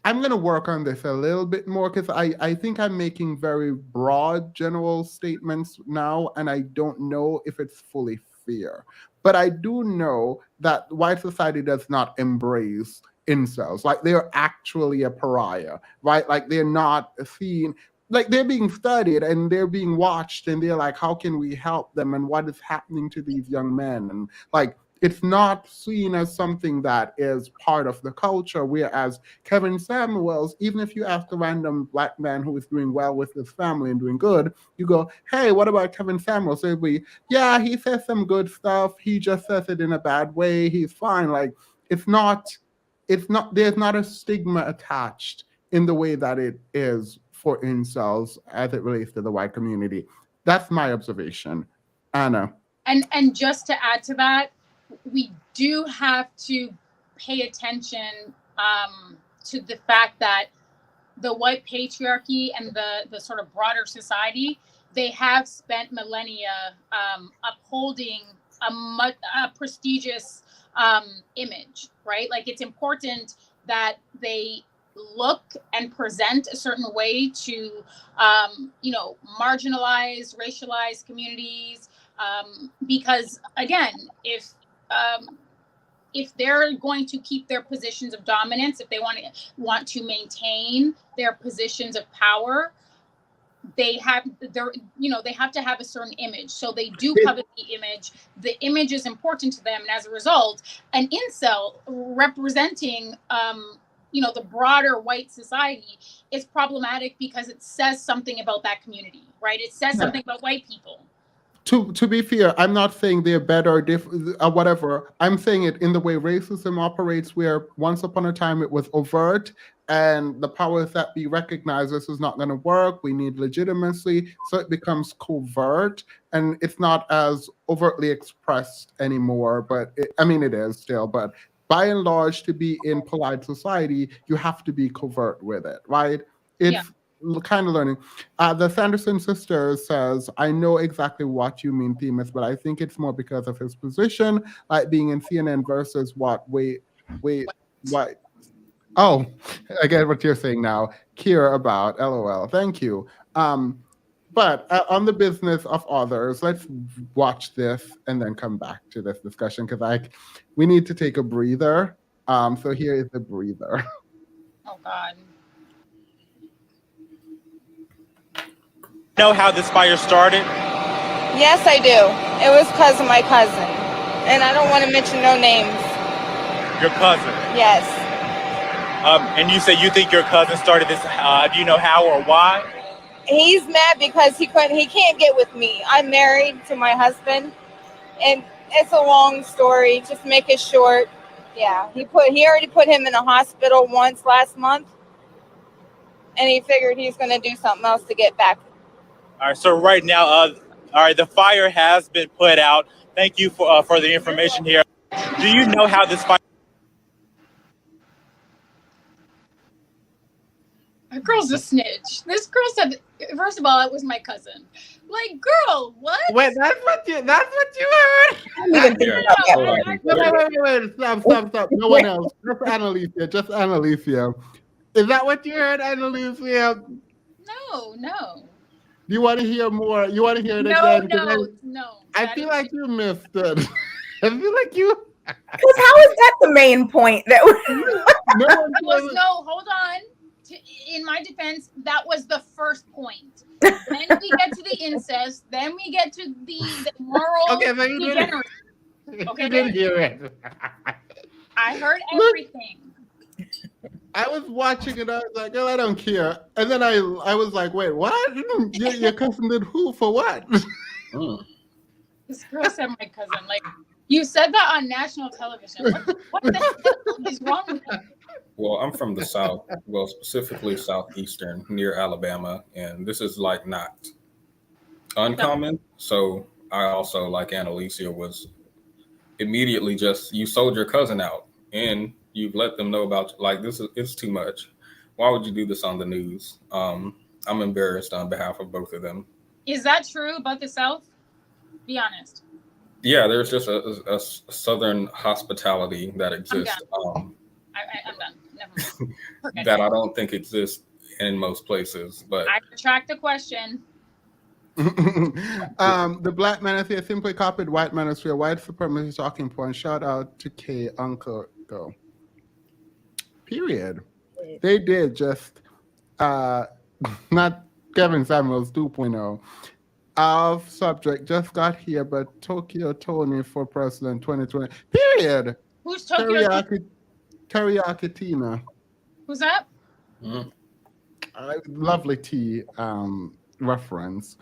I'm going to work on this a little bit more because I think I'm making very broad general statements now, and I don't know if it's fully fair. But I do know that white society does not embrace incels. Like they're actually a pariah, right? Like they're not seen, like they're being studied and they're being watched, and they're like, how can we help them? And what is happening to these young men? And like, it's not seen as something that is part of the culture. Whereas Kevin Samuels, even if you ask a random Black man who is doing well with his family and doing good, you go, hey, what about Kevin Samuels? They'll be, yeah, he says some good stuff. He just says it in a bad way. He's fine. Like, it's not, there's not a stigma attached in the way that it is for incels as it relates to the white community. That's my observation. Anna. And just to add to that, we do have to pay attention to the fact that the white patriarchy and the sort of broader society, they have spent millennia upholding a prestigious image, right? Like it's important that they look and present a certain way to marginalized, racialized communities, because again, if they're going to keep their positions of dominance, if they want to maintain their positions of power, they have to have a certain image. So they do covet the image. The image is important to them, and as a result, an incel representing the broader white society is problematic because it says something about that community, right? It says something about white people. To be fair, I'm not saying they're better or whatever. I'm saying it in the way racism operates, where once upon a time it was overt, and the powers that be recognize this is not going to work. We need legitimacy, so it becomes covert, and it's not as overtly expressed anymore. But it is still. But by and large, to be in polite society, you have to be covert with it, right? It's kind of learning. The Sanderson sister says, I know exactly what you mean, Themis, but I think it's more because of his position, like being in CNN versus what? Wait, what? Oh, I get what you're saying now. Care about, LOL. Thank you. But on the business of others, let's watch this and then come back to this discussion because we need to take a breather. So here is the breather. Oh God. Know how this fire started? Yes, I do. It was because of my cousin. And I don't want to mention no names. Your cousin? Yes. And you say you think your cousin started this. Do you know how or why? He's mad because he can't get with me. I'm married to my husband. And it's a long story. Just make it short. Yeah. He already put him in a hospital once last month. And he figured he's going to do something else to get back. All right, so right now, all right, the fire has been put out. Thank you for the information here. Do you know how this fire? That girl's a snitch. This girl said, first of all, it was my cousin. Like, girl, what? Wait, that's what you heard? I didn't even think Yeah, about that. hold on. Wait. Stop. No one else. Just Annalicia. Is that what you heard, Annalicia? No. Do you want to hear more? You want to hear it No, again? 'Cause no. I feel like you missed it. I feel like you. Because how is that the main point? That No one was no. Hold on. In my defense, that was the first point. Then we get to the incest. Then we get to the moral. Okay, so you didn't. Okay, You didn't hear it. I heard everything. I was watching it. I was like, "Oh, I don't care." And then I was like, "Wait, what? Your cousin did who for what?" This girl said my cousin. Like, you said that on national television. What the hell is wrong with you? Well, I'm from the South, well, specifically Southeastern, near Alabama, and this is like not uncommon. So I also, like Annalicia, was immediately just, you sold your cousin out and you've let them know about, like, it's too much. Why would you do this on the news? I'm embarrassed on behalf of both of them. Is that true about the South? Be honest. Yeah, there's just a Southern hospitality that exists. I'm done. Never mind. That I don't think exists in most places. But I retract the question. The black manosphere simply copied white manosphere, white supremacy talking point. Shout out to K Uncle Go. Period. They did just not Kevin Samuels 2.0. Off subject, just got here, but Tokyo Tony for president 2020. Period. Who's Tokyo? Teriyaki Tina. Who's that? Lovely tea reference.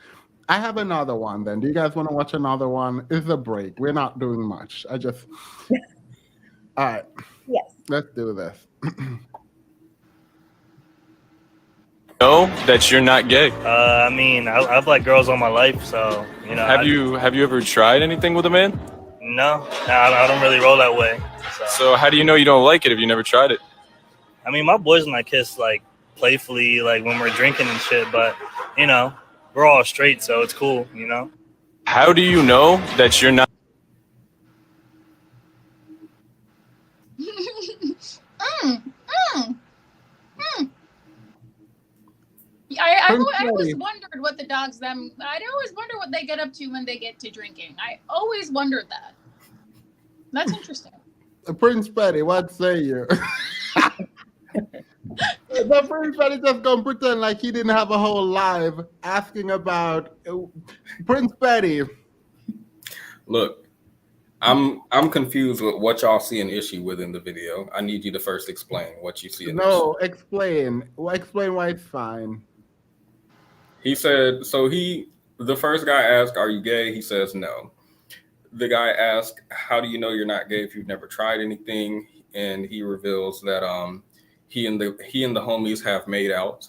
I have another one then. Do you guys want to watch another one? It's a break. We're not doing much. All right. Yes. Let's do this. Know that you're not gay. I mean, I've liked girls all my life, so you know. Have you ever tried anything with a man? No, I don't really roll that way. So how do you know you don't like it if you never tried it? I mean, my boys and I kiss like playfully, like when we're drinking and shit. But you know, we're all straight, so it's cool. You know. How do you know that you're not? I always wondered what the dogs them. I always wonder what they get up to when they get to drinking. I always wondered that. That's interesting. Prince Petty, what say you? The Prince Petty just gonna pretend like he didn't have a whole live asking about Prince Petty. Look, I'm confused with what y'all see an issue with in the video. I need you to first explain what you see. Explain. Well, explain why it's fine. He said, the first guy asked, "Are you gay?" He says no. The guy asked, "How do you know you're not gay if you've never tried anything?" And he reveals that he and the homies have made out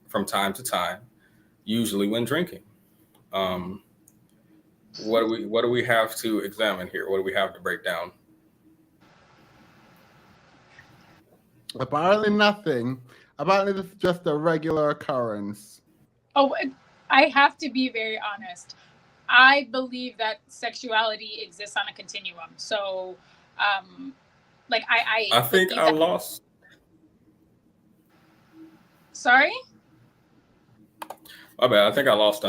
from time to time, usually when drinking. What do we have to examine here? What do we have to break down? Apparently nothing. Apparently this is just a regular occurrence. Oh, I have to be very honest. I believe that sexuality exists on a continuum. So, like I think I lost. Sorry? My bad. I think I lost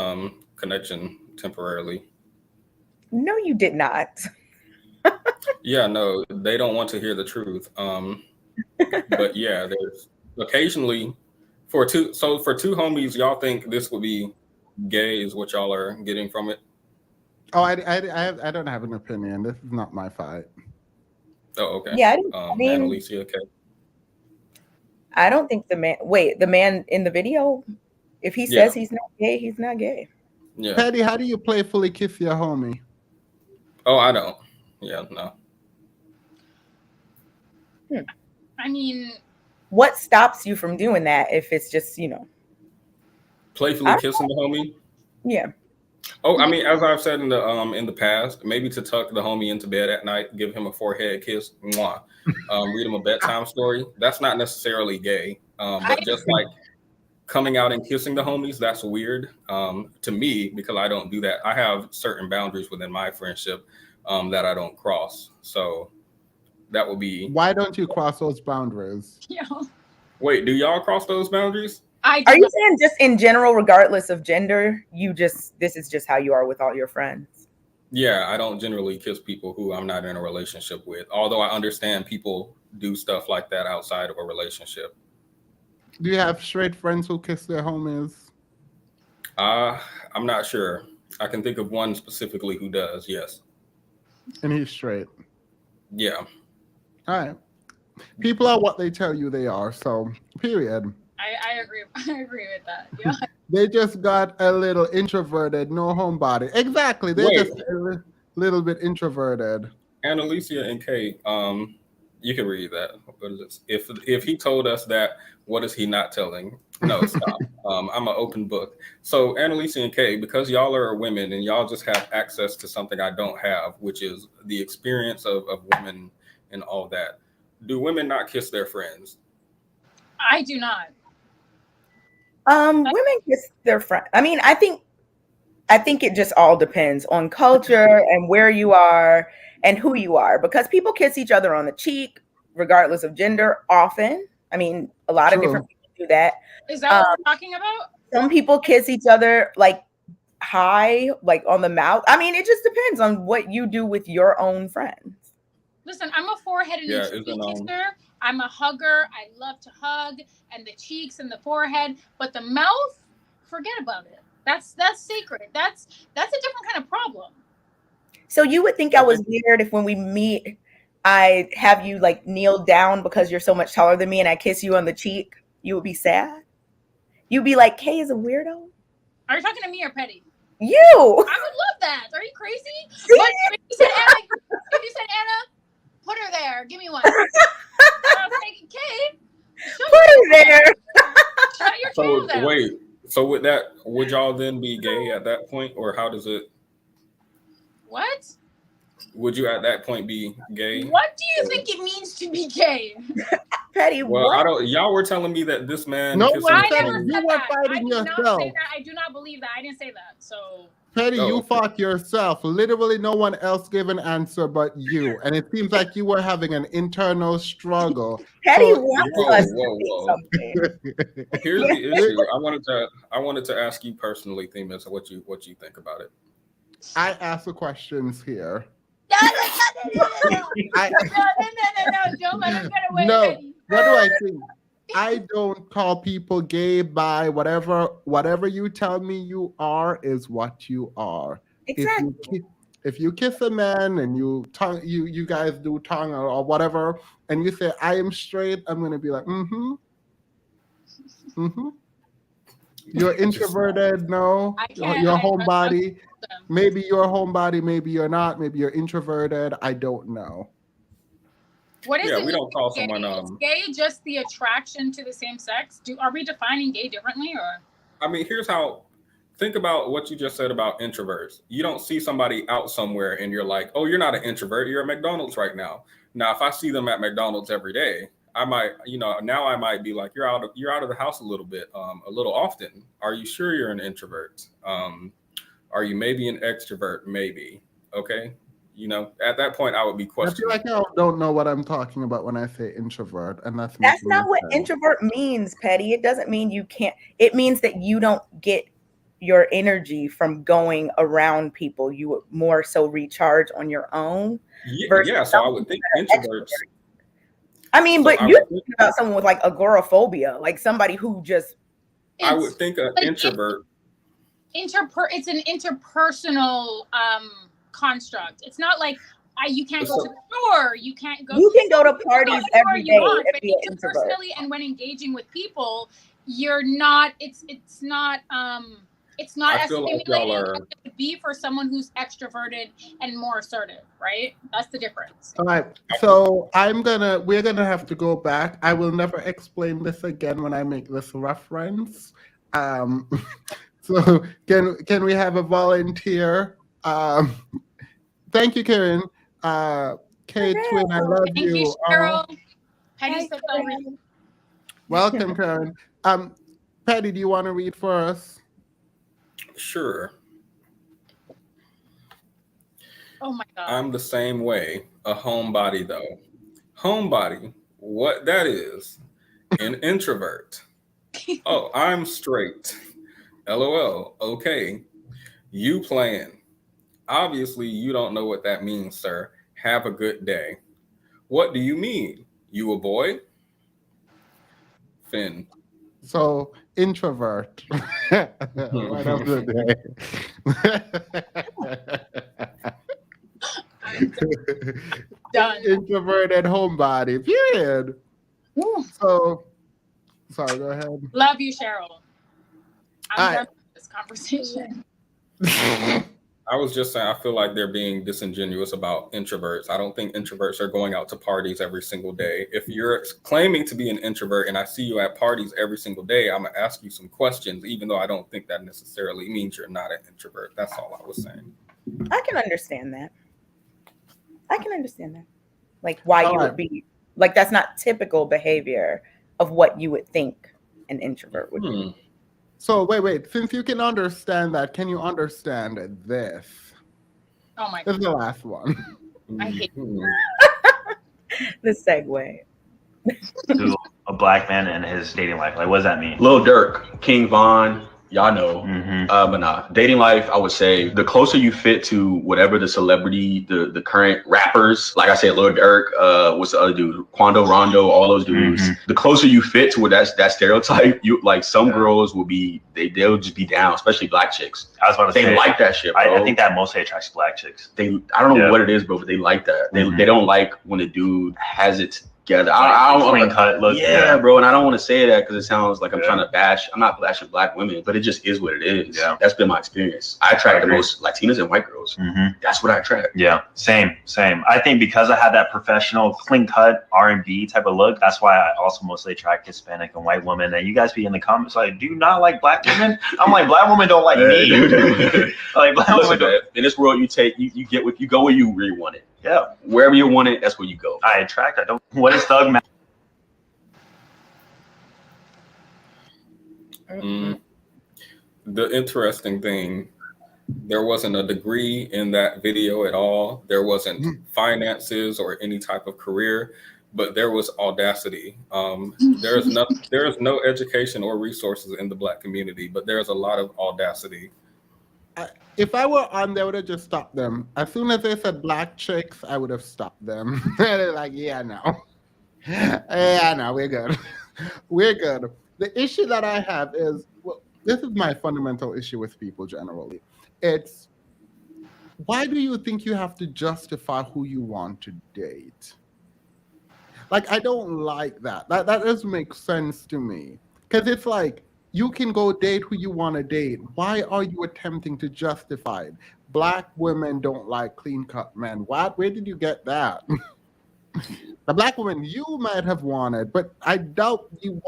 connection temporarily. No, you did not. Yeah, no, they don't want to hear the truth. But yeah, there's occasionally for two homies, y'all think this would be gay is what y'all are getting from it? Oh, I don't have an opinion. This is not my fight. Oh, okay. Yeah, I mean, Annalicia, okay. I don't think the man in the video, if he says he's not gay, he's not gay. Yeah. Patty, how do you playfully kiss your homie? Oh, I don't. Yeah, no. I mean, what stops you from doing that if it's just, playfully kissing the homie? Yeah. Oh, I mean, as I've said in the past, maybe to tuck the homie into bed at night, give him a forehead kiss, read him a bedtime story. That's not necessarily gay, but just like coming out and kissing the homies, that's weird to me because I don't do that. I have certain boundaries within my friendship that I don't cross. So that would be. Why don't you cross those boundaries? Yeah. Wait, do y'all cross those boundaries? Are you saying just in general, regardless of gender, this is just how you are with all your friends? Yeah, I don't generally kiss people who I'm not in a relationship with, although I understand people do stuff like that outside of a relationship. Do you have straight friends who kiss their homies? I'm not sure. I can think of one specifically who does, yes. And he's straight. Yeah. All right. People are what they tell you they are, so period. I agree. I agree with that. Yeah. They just got a little introverted, no homebody. Exactly. They're just a little bit introverted. And Alicia and Kate, you can read that. What is this? If he told us that, what is he not telling? No, stop. I'm an open book. So Annalisa and Kay, because y'all are women and y'all just have access to something I don't have, which is the experience of women and all that. Do women not kiss their friends? I do not. Women kiss their friend. I mean, I think it just all depends on culture and where you are and who you are, because people kiss each other on the cheek, regardless of gender, often. I mean, a lot of different people do that. Is that what we're talking about? Some people kiss each other like high, like on the mouth. I mean, it just depends on what you do with your own friends. Listen, I'm a forehead and a cheek kisser. I'm a hugger. I love to hug, and the cheeks and the forehead, but the mouth, forget about it. That's sacred. That's a different kind of problem. So you would think I was weird if when we meet, I have you like kneel down because you're so much taller than me and I kiss you on the cheek. You would be sad. You'd be like, Kay is a weirdo. Are you talking to me or Petty? You. I would love that. Are you crazy? But if you said Anna, put her there. Give me one. I was thinking, Kay, put her there. Shut your channel down. Wait. So with that, would y'all then be gay at that point, or how does it? What? Would you at that point be gay? What do you think it means to be gay? Petty, well, what? I don't. Y'all were telling me that this man. No, I never you said were that. fighting I did yourself. not say that. I do not believe that. I didn't say that. So. Petty, you fought yourself. Literally, no one else gave an answer but you, and it seems like you were having an internal struggle. Petty So, wants us to say something. Here's the issue. I wanted to ask you personally, Themis, what you think about it. I ask the questions here. No, don't let him get away. No, Petty. what do I think? I don't call people gay, bi, whatever you tell me you are is what you are. Exactly. If you kiss a man and you guys do tongue or whatever, and you say I am straight, I'm gonna be like, mm-hmm. You're introverted, no. You're homebody. Maybe you're a homebody, maybe you're not. Maybe you're introverted. I don't know. What is it? We don't call gay? someone. Is gay just the attraction to the same sex? Are we defining gay differently, or? I mean, here's how. Think about what you just said about introverts. You don't see somebody out somewhere and you're like, "Oh, you're not an introvert. You're at McDonald's right now." Now, if I see them at McDonald's every day, I might, now I might be like, "You're out of the house a little bit, a little often. Are you sure you're an introvert? Are you maybe an extrovert? Maybe. Okay." At that point, I would be questioning. I feel like I don't know what I'm talking about when I say introvert, and that's not what introvert means, Petty. It doesn't mean you can't. It means that you don't get your energy from going around people. You would more so recharge on your own. Yeah, so I would think introverts. I mean, but you're thinking about someone with like agoraphobia, like somebody who just. I would think an introvert. It's an interpersonal construct. It's not like you can't go to the store. You can't go. You can go to parties every day. But interpersonally and when engaging with people, you're not. It's not. It's not as stimulating as it would be for someone who's extroverted and more assertive, right? That's the difference. All right. So we're gonna have to go back. I will never explain this again when I make this reference. So can we have a volunteer? Thank you, Karen. Kate Twin, I love you. Thank you, Cheryl. Welcome, Karen. Patty, do you want to read for us? Sure. Oh my god. I'm the same way. A homebody, though. Homebody, what that is? An introvert. Oh, I'm straight. LOL. Okay. You playing. Obviously, you don't know what that means, sir. Have a good day. What do you mean? You a boy? Finn. So, introvert. Right up the day. Done. Introverted homebody. Period. Woo. So, sorry, go ahead. Love you, Cheryl. I'm Alright. done with this conversation. I was just saying, I feel like they're being disingenuous about introverts. I don't think introverts are going out to parties every single day. If you're claiming to be an introvert and I see you at parties every single day, I'm going to ask you some questions, even though I don't think that necessarily means you're not an introvert. That's all I was saying. I can understand that. Like why you would be like, that's not typical behavior of what you would think an introvert would do. So wait. Since you can understand that, can you understand this? Oh my This god. is the last one. I hate The segue. To a black man and his dating life. Like, what does that mean? Lil Durk, King Von, y'all know. But nah, dating life, I would say the closer you fit to whatever the celebrity, the current rappers, like I said, Lil Durk, what's the other dude? Quando Rondo, all those dudes. The closer you fit to what that stereotype, you like some girls will be, they'll just be down, especially black chicks. I was about to say, they like that shit, bro. I think that mostly attracts black chicks. I don't know what it is, bro, but they like that. They don't like when a dude has it together. I don't clean cut look. Yeah, bro, and I don't want to say that because it sounds like I'm trying to bash. I'm not bashing black women, but it just is what it is. Yeah, that's been my experience. I attract the most Latinas and white girls. That's what I attract. Yeah, same. I think because I had that professional, clean cut R&B type of look, that's why I also mostly attract Hispanic and white women. And you guys be in the comments like, do you not like black women? I'm like, black women don't like me. Like black women don't. In this world, you get what you go where you really want it. Yeah, wherever you want it, that's where you go. I attract. I don't. What is thug man? The interesting thing, there wasn't a degree in that video at all. There wasn't finances or any type of career, but there was audacity. There is no education or resources in the black community, but there's a lot of audacity. If I were on there, I would have just stopped them. As soon as they said black chicks, I would have stopped them. They're like, yeah, no. Yeah, no, we're good. We're good. The issue that I have is, well, this is my fundamental issue with people generally. It's, why do you think you have to justify who you want to date? Like, I don't like that. That doesn't make sense to me. Because it's like, you can go date who you want to date. Why are you attempting to justify it? Black women don't like clean-cut men. What? Where did you get that? The black woman you might have wanted, but I doubt you.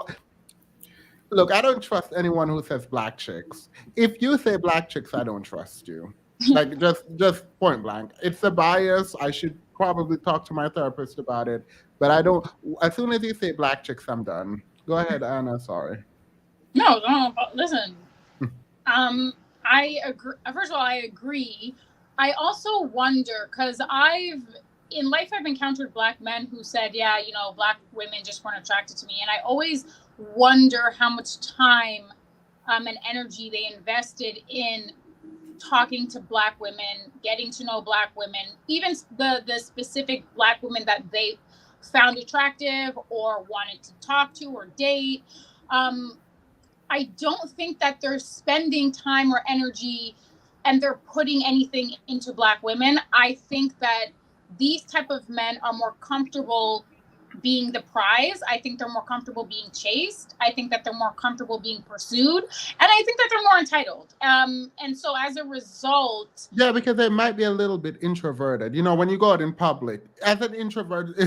Look, I don't trust anyone who says black chicks. If you say black chicks, I don't trust you. Like, just point blank. It's a bias. I should probably talk to my therapist about it. But I don't. As soon as you say black chicks, I'm done. Go ahead, Anna. Sorry. No, listen. I agree. First of all, I agree. I also wonder, because in life I've encountered black men who said, yeah, black women just weren't attracted to me. And I always wonder how much time and energy they invested in talking to black women, getting to know black women, even the specific black women that they found attractive or wanted to talk to or date. I don't think that they're spending time or energy and they're putting anything into black women. I think that these type of men are more comfortable being the prize. I think they're more comfortable being chased. I think that they're more comfortable being pursued. And I think that they're more entitled. And so as a result... Yeah, because they might be a little bit introverted. When you go out in public, as an introvert,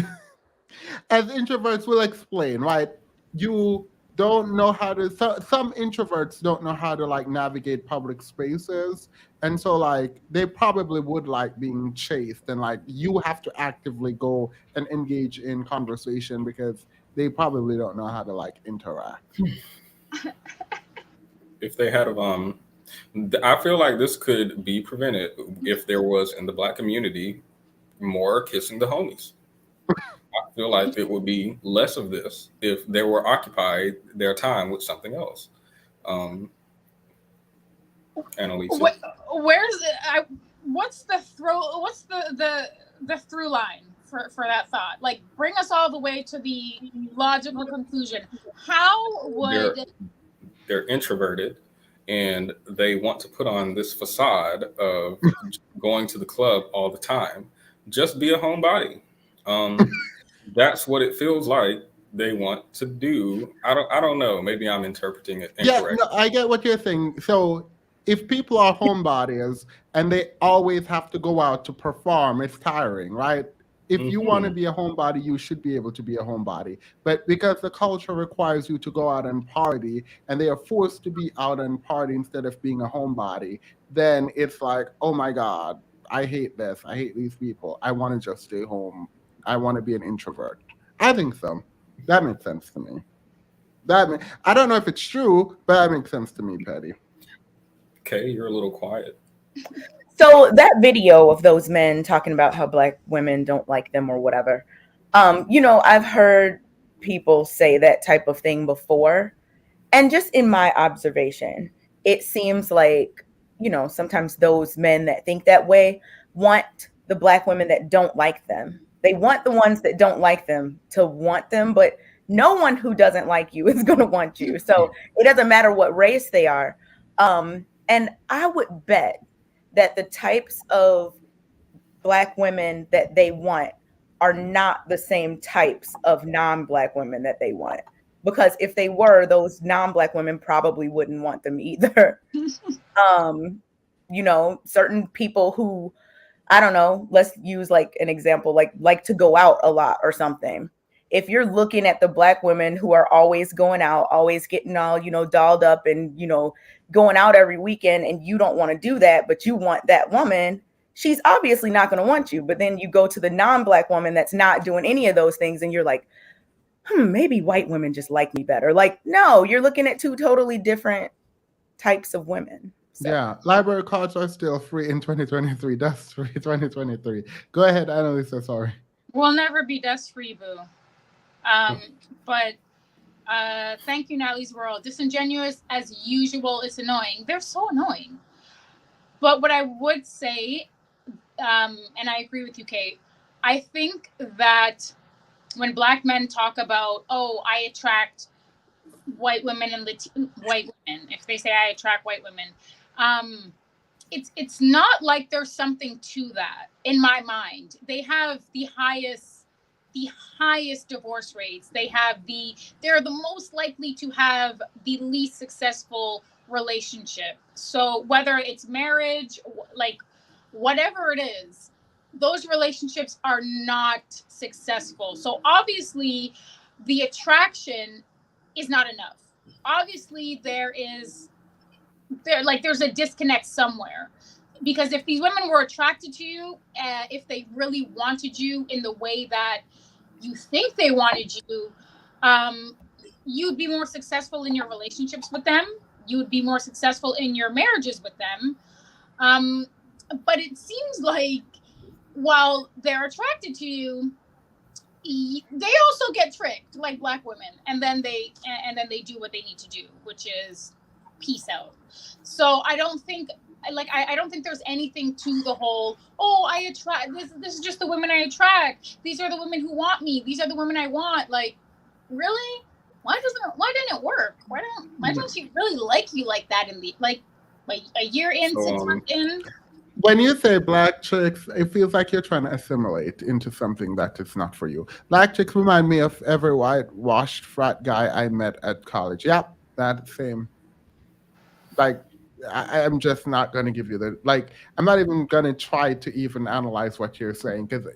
as introverts will explain, right? You don't know how to, some introverts don't know how to like navigate public spaces. And so like, they probably would like being chased and like, you have to actively go and engage in conversation because they probably don't know how to like interact. if they had I feel like this could be prevented if there was in the Black community more kissing the homies. I feel like it would be less of this if they were occupied their time with something else. Annalisa. Where's what's the through line for that thought? Like, bring us all the way to the logical conclusion. How would they're introverted and they want to put on this facade of going to the club all the time? Just be a homebody. That's what it feels like they want to do. I don't know. Maybe I'm interpreting it incorrectly. Yeah, no, I get what you're saying. So if people are homebodies and they always have to go out to perform, it's tiring, right? If you want to be a homebody, you should be able to be a homebody. But because the culture requires you to go out and party, and they are forced to be out and party instead of being a homebody, then it's like, oh my God, I hate this. I hate these people. I want to just stay home. I want to be an introvert. I think so. That makes sense to me. I don't know if it's true, but that makes sense to me, Patty. Okay, you're a little quiet. So that video of those men talking about how Black women don't like them or whatever, I've heard people say that type of thing before. And just in my observation, it seems like, sometimes those men that think that way want the Black women that don't like them. They want the ones that don't like them to want them, but no one who doesn't like you is going to want you. So it doesn't matter what race they are. And I would bet that the types of Black women that they want are not the same types of non-Black women that they want. Because if they were, those non-Black women probably wouldn't want them either. Certain people who, I don't know, let's use like an example, like to go out a lot or something. If you're looking at the Black women who are always going out, always getting all, dolled up and, going out every weekend, and you don't want to do that, but you want that woman, she's obviously not going to want you. But then you go to the non-Black woman that's not doing any of those things, and you're like, maybe white women just like me better. Like, no, you're looking at two totally different types of women. So. Yeah, library cards are still free in 2023. That's free 2023. Go ahead, Annalisa, sorry. We'll never be dust free, boo. But thank you, Natalie's World. Disingenuous as usual. It's annoying. They're so annoying. But what I would say, and I agree with you, Kate, I think that when Black men talk about, oh, I attract white women and white women, if they say I attract white women, it's not like there's something to that in my mind. They have the highest divorce rates. They're the most likely to have the least successful relationship. So whether it's marriage, like whatever it is, those relationships are not successful. So obviously the attraction is not enough. Obviously there's a disconnect somewhere. Because if these women were attracted to you, if they really wanted you in the way that you think they wanted you, you'd be more successful in your relationships with them. You would be more successful in your marriages with them. But it seems like while they're attracted to you, they also get tricked like Black women, and then they do what they need to do, which is peace out. So I don't think there's anything to the whole, oh, I attract this is just the women I attract. These are the women who want me. These are the women I want. Like, really? Why didn't it work? Why don't she really like you like that in the like a year in, 6 months in? When you say Black chicks, it feels like you're trying to assimilate into something that is not for you. Black chicks remind me of every whitewashed frat guy I met at college. Yep, that same. Like, I'm just not going to give you I'm not even going to try to even analyze what you're saying, because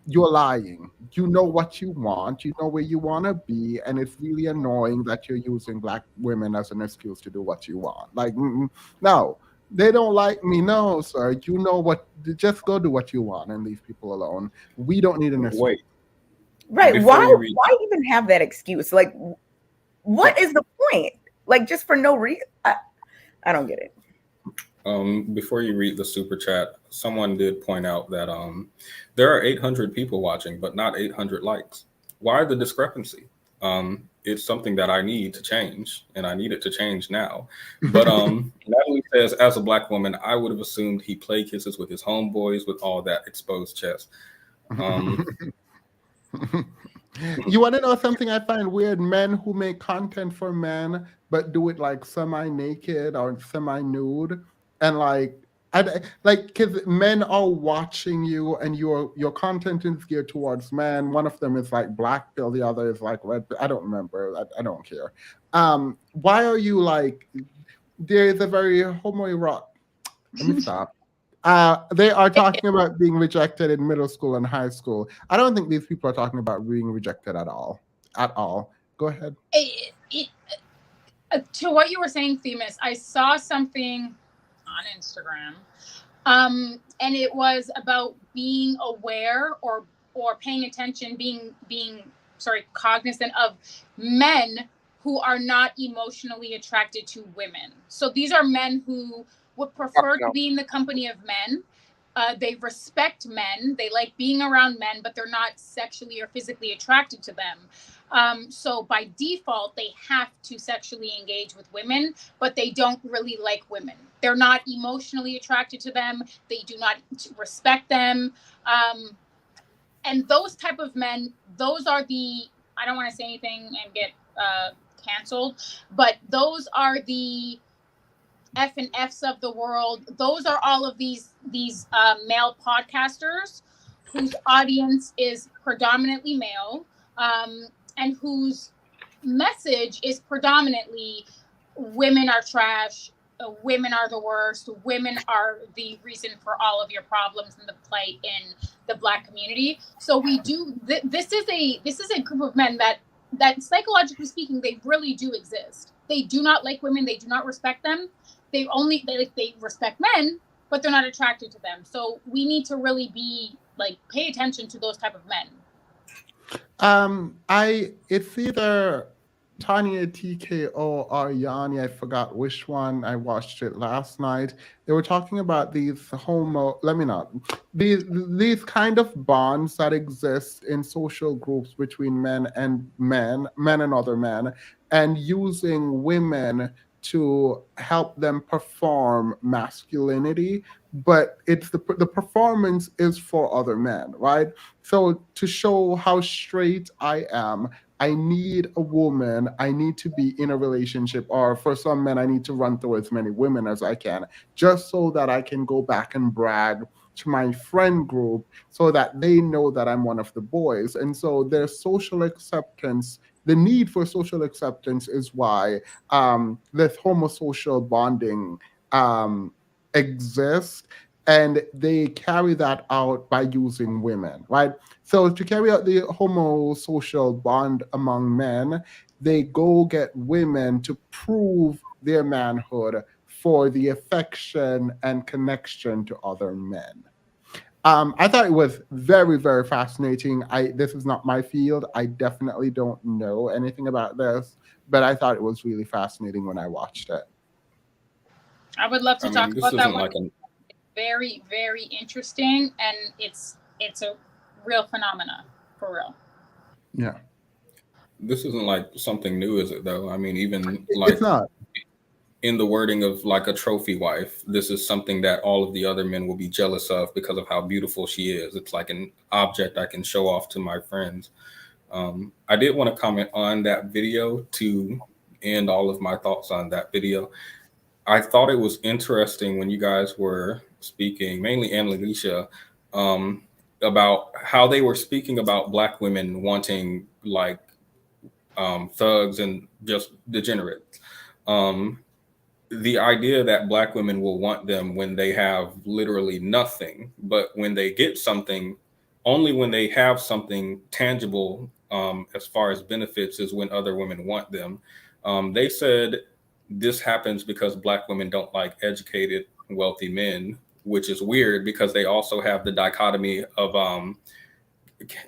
you're lying. You know what you want. You know where you want to be. And it's really annoying that you're using Black women as an excuse to do what you want. Like, no, they don't like me. No, sir. You know what? Just go do what you want and leave people alone. We don't need an excuse. Wait. Right. Why even have that excuse? Like, what is the point? Like, just for no reason? I don't get it. Before you read the super chat, someone did point out that there are 800 people watching, but not 800 likes. Why the discrepancy? It's something that I need to change, and I need it to change now. But Natalie says, as a black woman, I would have assumed he play kisses with his homeboys with all that exposed chest. You want to know something I find weird? Men who make content for men but do it like semi-naked or semi-nude, and like because men are watching you, and your content is geared towards men. One of them is like black pill, the other is like red pill. I don't remember. I don't care. Why are you like? There is a very homoerotic. Let me stop. They are talking about being rejected in middle school and high school. I don't think these people are talking about being rejected at all. At all. Go ahead. To what you were saying, Themis, I saw something on Instagram, and it was about being aware or paying attention, being cognizant of men who are not emotionally attracted to women. So these are men who would prefer to be in the company of men. They respect men. They like being around men, but they're not sexually or physically attracted to them. So by default, they have to sexually engage with women, but they don't really like women. They're not emotionally attracted to them. They do not respect them. And those type of men, those are I don't want to say anything and get canceled, but those are the F and Fs of the world. Those are all of these male podcasters whose audience is predominantly male, and whose message is predominantly women are trash, women are the worst, women are the reason for all of your problems and the plight in the Black community. So we do this is a group of men that psychologically speaking, they really do exist. They do not like women. They do not respect them. They respect men, but they're not attracted to them. So we need to really pay attention to those type of men. It's either Tanya TKO or Yanni, I forgot which one. I watched it last night. They were talking about these these kind of bonds that exist in social groups between men and other men, and using women to help them perform masculinity, but it's the performance is for other men, right? So to show how straight I am, I need a woman. I need to be in a relationship, or for some men, I need to run through as many women as I can, just so that I can go back and brag to my friend group so that they know that I'm one of the boys. And so there's social acceptance. The need for social acceptance is why this homosocial bonding exists. And they carry that out by using women, right? So to carry out the homosocial bond among men, they go get women to prove their manhood for the affection and connection to other men. I thought it was very, very fascinating. This is not my field. I definitely don't know anything about this, but I thought it was really fascinating when I watched it. I would love to talk about that one. Very, very interesting, and it's a real phenomena, for real. Yeah. This isn't like something new, is it, though? I mean, even it's not. In the wording of like a trophy wife, this is something that all of the other men will be jealous of because of how beautiful she is. It's like an object I can show off to my friends. I did want to comment on that video to end all of my thoughts on that video. I thought it was interesting when you guys were speaking, mainly Ann Alicia, about how they were speaking about Black women wanting like thugs and just degenerates. The idea that Black women will want them when they have literally nothing, but when they get something, only when they have something tangible as far as benefits is when other women want them. They said this happens because Black women don't like educated, wealthy men, which is weird because they also have the dichotomy of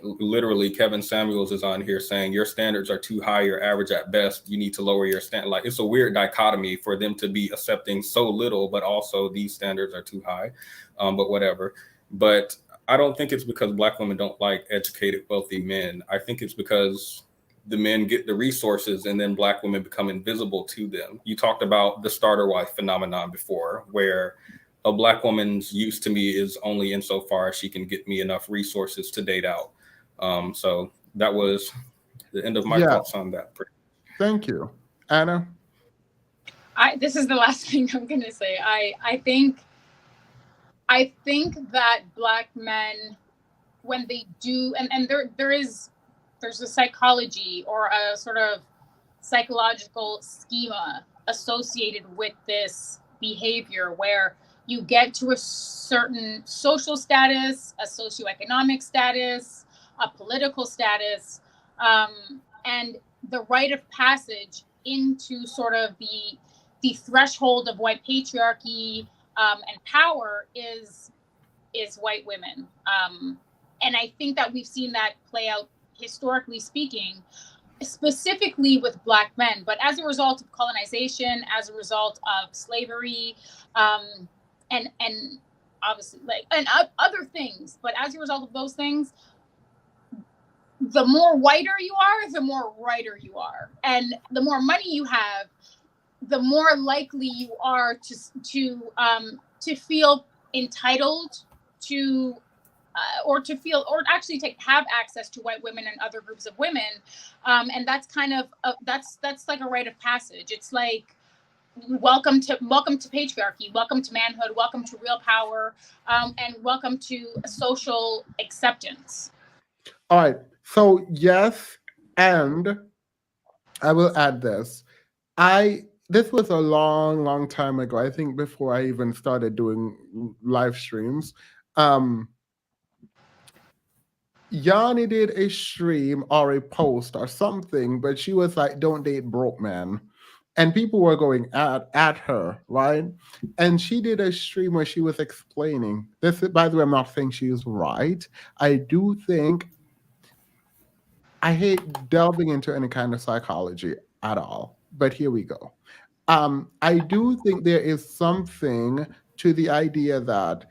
literally Kevin Samuels is on here saying your standards are too high, you're average at best, you need to lower your standard. Like, it's a weird dichotomy for them to be accepting so little, but also these standards are too high. But whatever. But I don't think it's because Black women don't like educated, wealthy men. I think it's because the men get the resources and then Black women become invisible to them. You talked about the starter wife phenomenon before, where a Black woman's use to me is only insofar as she can get me enough resources to date out. So that was the end of my thoughts on that. Thank you. Anna? This is the last thing I'm going to say. I think that Black men, when they do, and there's a psychology or a sort of psychological schema associated with this behavior where you get to a certain social status, a socioeconomic status, a political status, and the rite of passage into sort of the threshold of white patriarchy and power is white women. And I think that we've seen that play out historically speaking, specifically with Black men, but as a result of colonization, as a result of slavery, and obviously and other things, but as a result of those things, the more whiter you are, the more righter you are, and the more money you have, the more likely you are to feel entitled to or to feel, or actually to have access to white women and other groups of women, and that's kind of that's like a rite of passage. It's like welcome to patriarchy, welcome to manhood, welcome to real power, and welcome to social acceptance. All right. So yes, and I will add this. This was a long time ago. I think before I even started doing live streams. Yanni did a stream or a post or something, but she was like, "Don't date broke men." And people were going at her, right? And she did a stream where she was explaining this. By the way, I'm not saying she is right. I do think, I hate delving into any kind of psychology at all, but here we go. I do think there is something to the idea that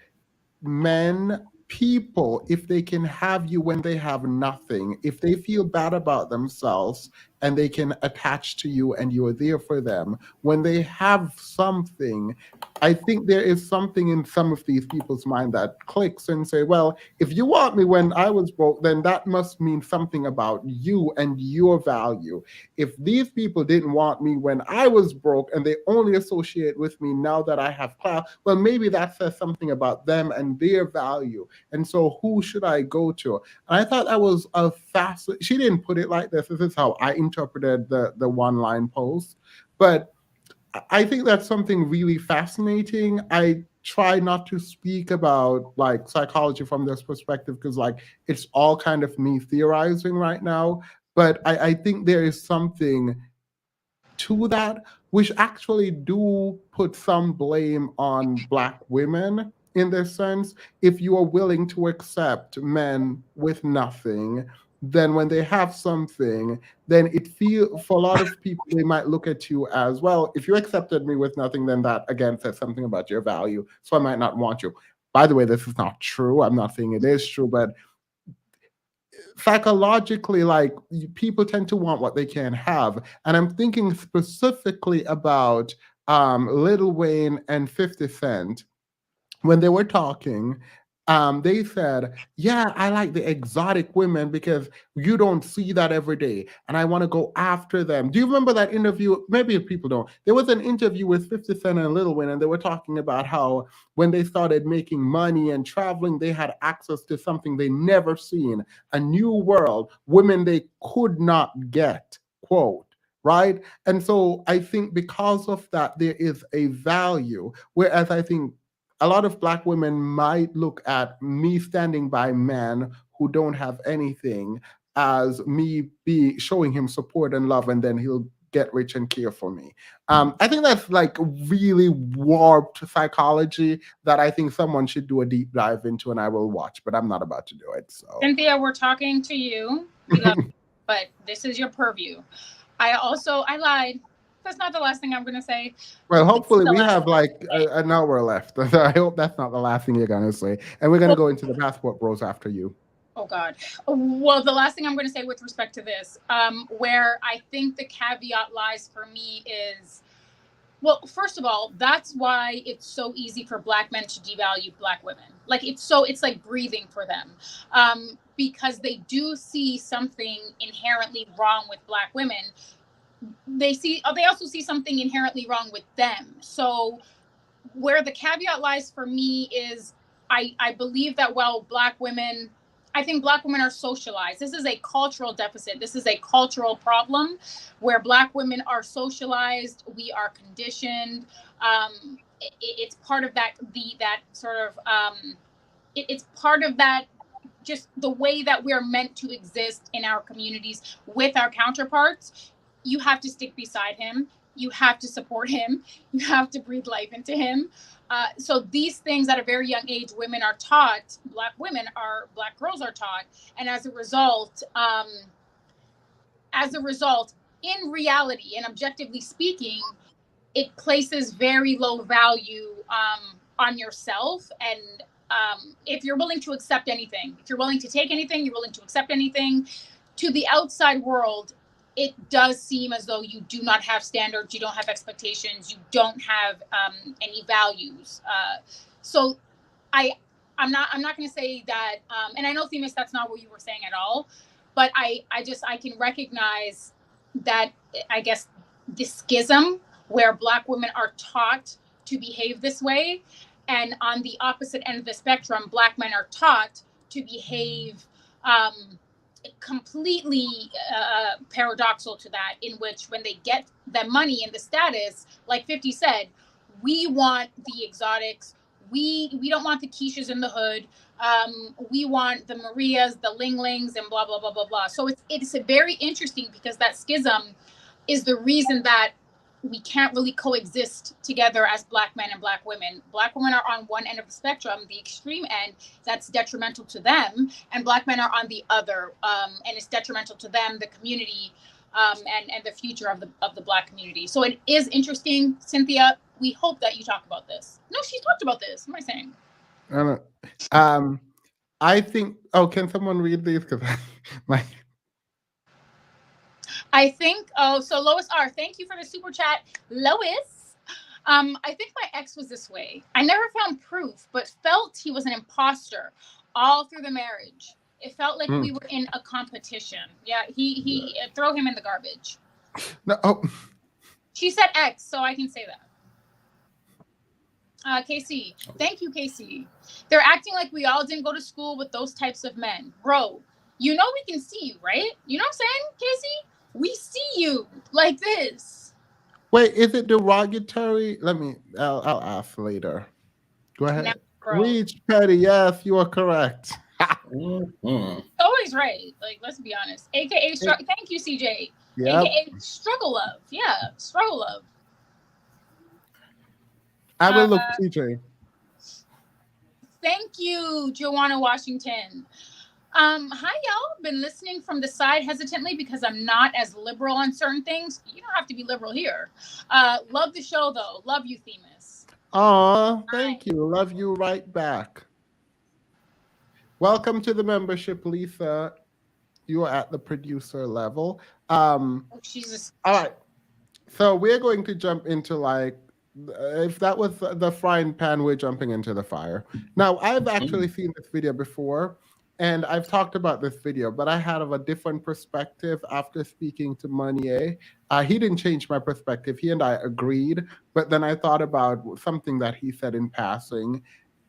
people, if they can have you when they have nothing, if they feel bad about themselves and they can attach to you and you are there for them, when they have something, I think there is something in some of these people's mind that clicks and say, well, if you want me when I was broke, then that must mean something about you and your value. If these people didn't want me when I was broke and they only associate with me now that I have clout, well, maybe that says something about them and their value. And so who should I go to? And I thought that was a she didn't put it like this. This is how I interpreted the one-line post. But I think that's something really fascinating. I try not to speak about like psychology from this perspective because like it's all kind of me theorizing right now. But I think there is something to that, which actually do put some blame on Black women in this sense. If you are willing to accept men with nothing, then when they have something, then it feel for a lot of people, they might look at you as, well, if you accepted me with nothing, then that again says something about your value, so I might not want you. By the way, this is not true. I'm not saying it is true, but psychologically, like, people tend to want what they can have. And I'm thinking specifically about Lil Wayne and 50 Cent. When they were talking, they said, yeah, I like the exotic women because you don't see that every day, and I want to go after them. Do you remember that interview? Maybe people don't. There was an interview with 50 Cent and Lil Wayne, and they were talking about how when they started making money and traveling, they had access to something they never seen, a new world, women they could not get, quote. Right? And so I think because of that, there is a value. Whereas I think a lot of Black women might look at me standing by men who don't have anything as me showing him support and love, and then he'll get rich and care for me. I think that's like really warped psychology that I think someone should do a deep dive into, and I will watch, but I'm not about to do it. So Cynthia, we're talking to you. We love you, but this is your purview. I lied. That's not the last thing I'm going to say. well, hopefully the we last have thing. like an hour left. I hope that's not the last thing you're going to say. And we're going to go into the passport bros after you. Oh God. Well, the last thing I'm going to say with respect to this, where I think the caveat lies for me is, well, first of all, that's why it's so easy for Black men to devalue Black women. Like it's like breathing for them, because they do see something inherently wrong with Black women. They also see something inherently wrong with them. So where the caveat lies for me is I believe that I think Black women are socialized. This is a cultural deficit. This is a cultural problem where Black women are socialized. We are conditioned. It's part of that, it's part of that, just the way that we're meant to exist in our communities with our counterparts. You have to stick beside him. You have to support him. You have to breathe life into him. So these things at a very young age, women are taught, Black girls are taught. And as a result, in reality and objectively speaking, it places very low value on yourself. And if you're willing to accept anything, if you're willing to take anything, you're willing to accept anything, to the outside world, it does seem as though you do not have standards, you don't have expectations, you don't have any values. So I'm not going to say that, and I know, Themis, that's not what you were saying at all, but I can recognize that, I guess, the schism where Black women are taught to behave this way, and on the opposite end of the spectrum, Black men are taught to behave completely paradoxal to that, in which when they get the money and the status, like 50 said, we want the exotics, we don't want the Keishas in the hood, we want the Marias, the Ling Lings, and blah blah blah blah blah. So it's a very interesting, because that schism is the reason that we can't really coexist together as Black men and Black women. Black women are on one end of the spectrum, the extreme end, that's detrimental to them, and Black men are on the other, and it's detrimental to them, the community, and the future of the Black community. So it is interesting, Cynthia. We hope that you talk about this. No, she talked about this. What am I saying? I don't know. I think. Oh, can someone read these? Because I think. Oh, so Lois R. Thank you for the super chat, Lois. I think my ex was this way. I never found proof, but felt he was an imposter all through the marriage. It felt like we were in a competition. Yeah, he throw him in the garbage. No. Oh. She said X, so I can say that. KC, thank you, KC. They're acting like we all didn't go to school with those types of men. Bro, you know we can see you, right? You know what I'm saying, KC? We see you like this. Wait, is it derogatory? I'll ask later. Go ahead. Reach Petty, yes, you are correct. Always right. Like, let's be honest. AKA, thank you, CJ. Yep. AKA struggle love. Yeah, struggle love. I will look, CJ. Thank you, Joanna Washington. Hi, y'all. Been listening from the side hesitantly because I'm not as liberal on certain things. You don't have to be liberal here. Love the show, though. Love you, Themis. Aw, thank you. Love you right back. Welcome to the membership, Lisa. You are at the producer level. Jesus. All right. So we're going to jump into if that was the frying pan, we're jumping into the fire. Now, I've actually seen this video before, and I've talked about this video, but I had a different perspective after speaking to Monier. He didn't change my perspective. He and I agreed, but then I thought about something that he said in passing,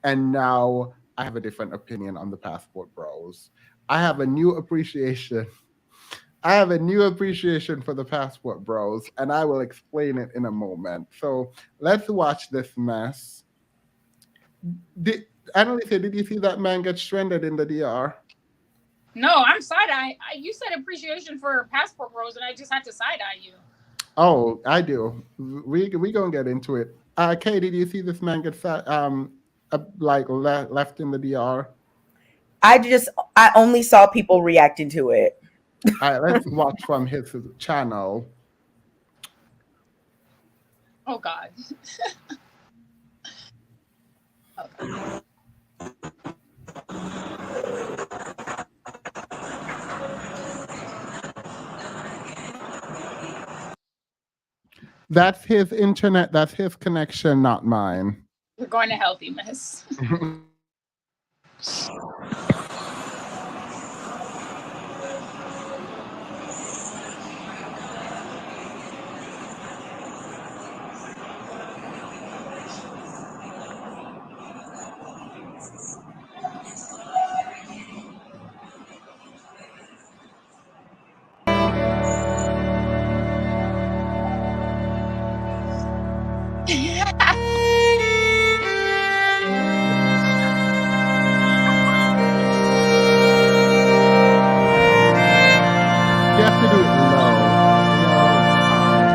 and now I have a different opinion on the Passport Bros. I have a new appreciation for the Passport Bros, and I will explain it in a moment. So let's watch this mess. Annalisa, did you see that man get stranded in the DR? No, I'm side-eye. You said appreciation for Passport Bros, and I just had to side-eye you. Oh, I do. We gonna get into it. Kay, did you see this man get left in the DR? I only saw people reacting to it. All right, let's watch from his channel. Oh God. That's his internet. That's his connection, not mine. We're going to healthy, miss. You have to do it low. No, it's fine.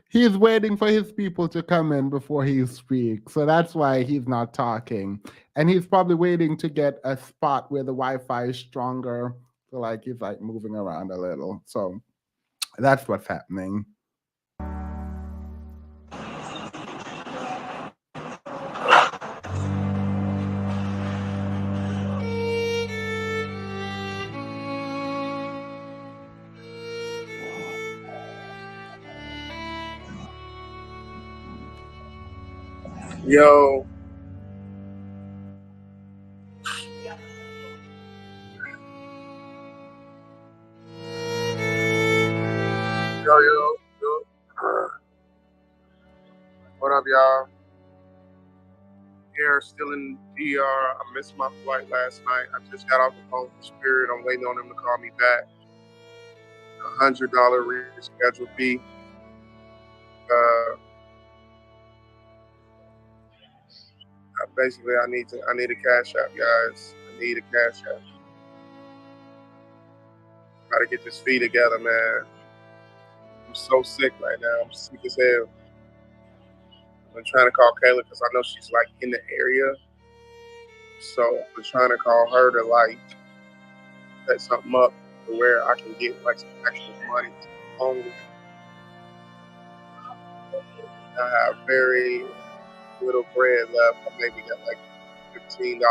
He's waiting for his people to come in before he speaks. So that's why he's not talking. And he's probably waiting to get a spot where the Wi-Fi is stronger. So like he's like moving around a little. So that's what's happening. Yo. Yo. What up, y'all? Here, still in DR. I missed my flight last night. I just got off the phone with Spirit. I'm waiting on them to call me back. $100 reschedule fee. Basically, I need a cash app, guys. I need a cash app. Gotta get this fee together, man. I'm so sick right now. I'm sick as hell. I'm trying to call Kayla because I know she's like in the area. So I'm trying to call her to like set something up to where I can get like some extra money to home. I have very little bread left. I maybe got like $15.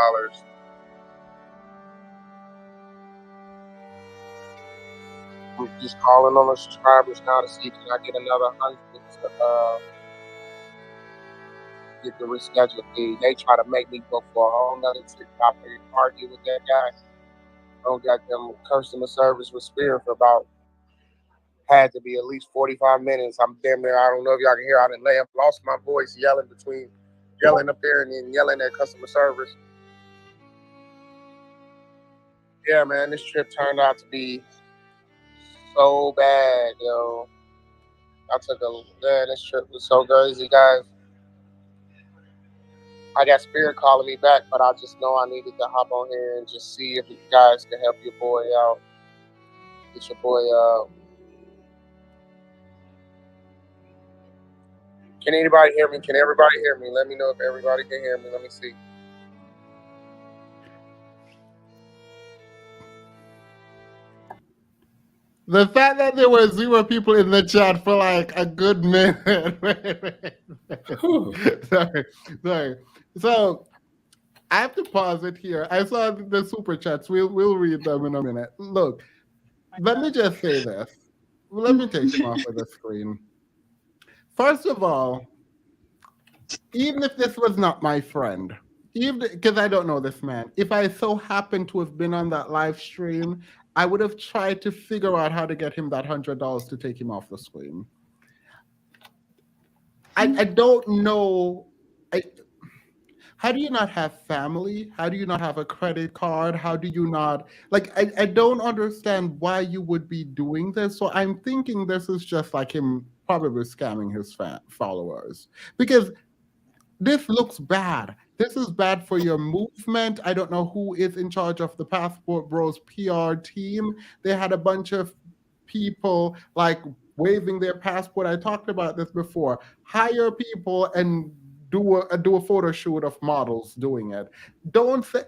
I'm just calling on the subscribers now to see can I get another 100 to get the reschedule fee. They try to make me go for a whole nother trip out there and argue with that guy. I don't got them customer service with Spirit for about had to be at least 45 minutes. I'm damn near, I don't know if y'all can hear, I didn't lost my voice yelling up there and then yelling at customer service. Yeah, man, this trip turned out to be so bad, yo. This trip was so crazy, guys. I got Spirit calling me back, but I just know I needed to hop on here and just see if you guys can help your boy out. Get your boy Can anybody hear me? Can everybody hear me? Let me know if everybody can hear me. Let me see. The fact that there were 0 people in the chat for like a good minute. Sorry. So I have to pause it here. I saw the super chats. We'll read them in a minute. Look, let me just say this. Let me take him off of the screen. First of all, even if this was not my friend, even because I don't know this man, if I so happened to have been on that live stream, I would have tried to figure out how to get him that $100 to take him off the screen. I don't know. How do you not have family? How do you not have a credit card? How do you not like I don't understand why you would be doing this. So I'm thinking this is just like him probably scamming his followers because this looks bad. This is bad for your movement. I don't know who is in charge of the Passport Bros PR team. They had a bunch of people like waving their passport. I talked about this before. Hire people and do a photo shoot of models doing it. Don't say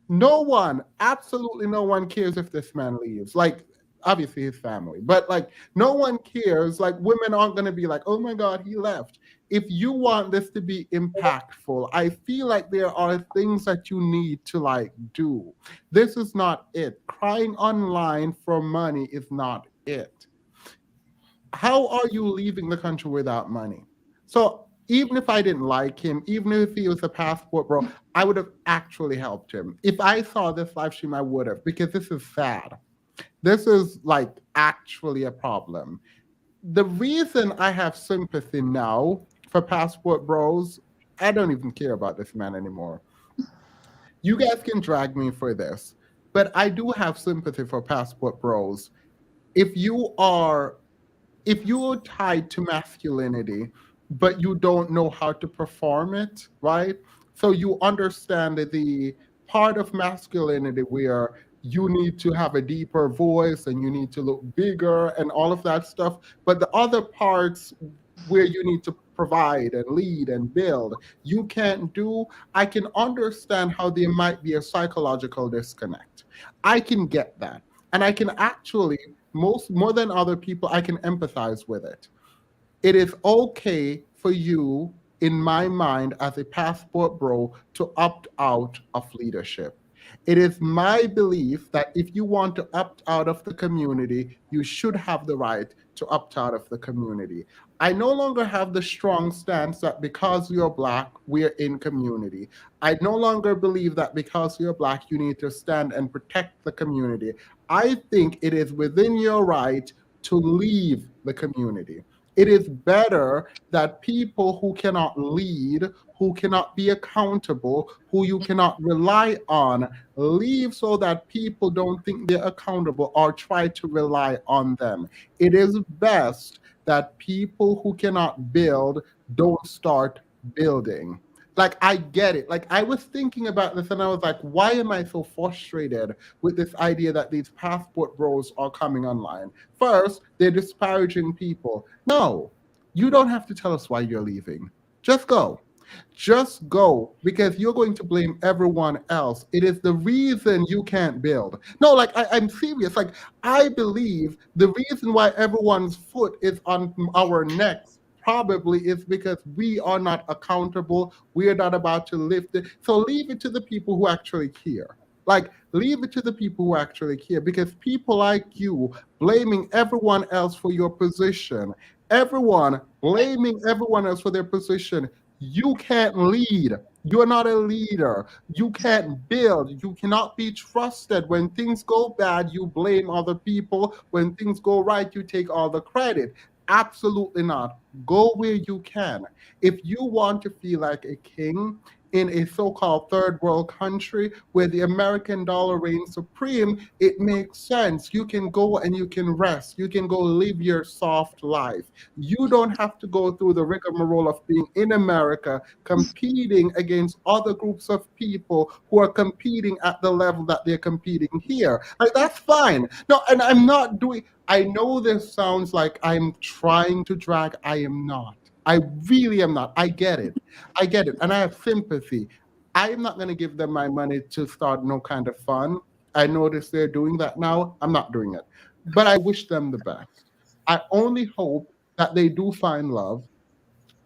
no one, absolutely no one cares if this man leaves. Like, obviously his family, but like, no one cares. Like, women aren't going to be like, oh my God, he left. If you want this to be impactful, I feel like there are things that you need to like do. This is not it. Crying online for money is not it. How are you leaving the country without money? So even if I didn't like him, even if he was a passport bro, I would have actually helped him. If I saw this live stream, I would have, because this is sad. This is like actually a problem. The reason I have sympathy now for passport bros, I don't even care about this man anymore. You guys can drag me for this, but I do have sympathy for passport bros. If you are if you're tied to masculinity, but you don't know how to perform it, right? So you understand that the part of masculinity where you need to have a deeper voice and you need to look bigger and all of that stuff. But the other parts where you need to provide and lead and build, you can't do. I can understand how there might be a psychological disconnect. I can get that. And I can actually, more than other people, I can empathize with it. It is okay for you, in my mind, as a passport bro, to opt out of leadership. It is my belief that if you want to opt out of the community, you should have the right to opt out of the community. I no longer have the strong stance that because you're Black, we're in community. I no longer believe that because you're Black, you need to stand and protect the community. I think it is within your right to leave the community. It is better that people who cannot lead, who cannot be accountable, who you cannot rely on, leave so that people don't think they're accountable or try to rely on them. It is best that people who cannot build don't start building. Like, I get it. Like, I was thinking about this and I was like, why am I so frustrated with this idea that these passport bros are coming online? First, they're disparaging people. No, you don't have to tell us why you're leaving. Just go. Just go, because you're going to blame everyone else. It is the reason you can't build. No, like, I'm serious. Like, I believe the reason why everyone's foot is on our necks probably is because we are not accountable. We are not about to lift it. So leave it to the people who actually care. Like, leave it to the people who actually care, because people like you blaming everyone else for your position, everyone blaming everyone else for their position. You can't lead. You're not a leader. You can't build. You cannot be trusted. When things go bad, you blame other people. When things go right, you take all the credit. Absolutely not. Go where you can. If you want to feel like a king in a so-called third world country where the American dollar reigns supreme, it makes sense. You can go and you can rest. You can go live your soft life. You don't have to go through the rigmarole of being in America, competing against other groups of people who are competing at the level that they're competing here. Like, that's fine. No, and I'm not doing, I know this sounds like I'm trying to drag. I am not. I really am not. I get it. I get it. And I have sympathy. I'm not going to give them my money to start no kind of fun. I notice they're doing that now. I'm not doing it. But I wish them the best. I only hope that they do find love.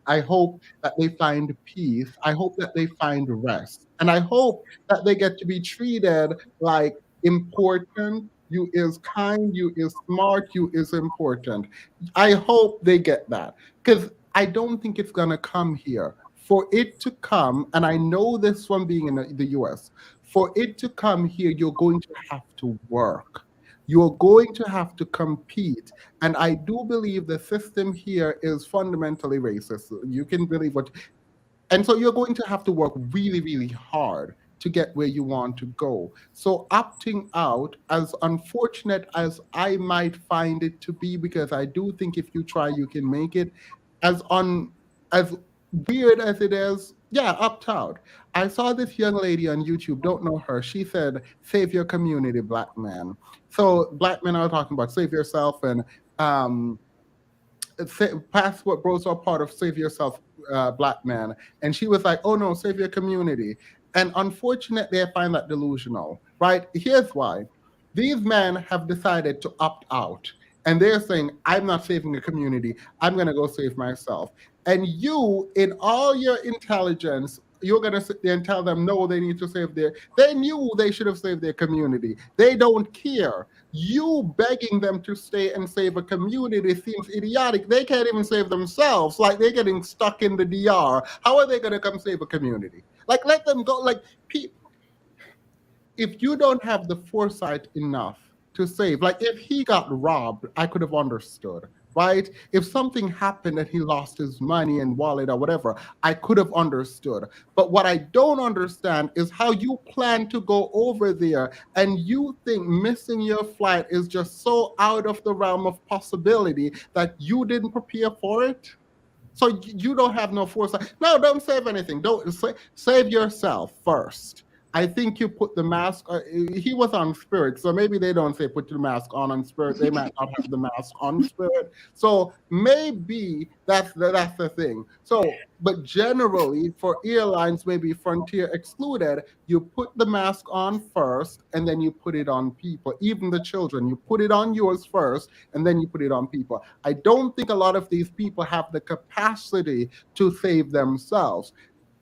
I hope that they find peace. I hope that they find rest. And I hope that they get to be treated like important. You is kind, you is smart, you is important. I hope they get that, because I don't think it's going to come here. For it to come, and I know this from being in the US, for it to come here, you're going to have to work. You're going to have to compete. And I do believe the system here is fundamentally racist. You can believe what And so you're going to have to work really, really hard to get where you want to go. So opting out, as unfortunate as I might find it to be, because I do think if you try, you can make it, as weird as it is, yeah, opt out. I saw this young lady on YouTube, don't know her. She said, save your community, black man. So black men are talking about save yourself and um passport bros are part of save yourself, black man. And she was like, oh no, save your community. And unfortunately, I find that delusional, right? Here's why. These men have decided to opt out, and they're saying, I'm not saving the community, I'm going to go save myself. And you, in all your intelligence, you're going to sit there and tell them, no, they need to save they knew they should have saved their community. They don't care. You begging them to stay and save a community seems idiotic. They can't even save themselves. Like, they're getting stuck in the DR. How are they going to come save a community? Like, let them go. Like, if you don't have the foresight enough to save, like if he got robbed, I could have understood, right? If something happened and he lost his money and wallet or whatever, I could have understood. But what I don't understand is how you plan to go over there and you think missing your flight is just so out of the realm of possibility that you didn't prepare for it. So you don't have no foresight. No, don't save anything. Don't save yourself first. I think you put the mask. He was on Spirit, so maybe they don't say put the mask on Spirit. They might not have the mask on Spirit. So maybe that's the thing. So, but generally for airlines, maybe Frontier excluded, you put the mask on first, and then you put it on people. Even the children, you put it on yours first, and then you put it on people. I don't think a lot of these people have the capacity to save themselves.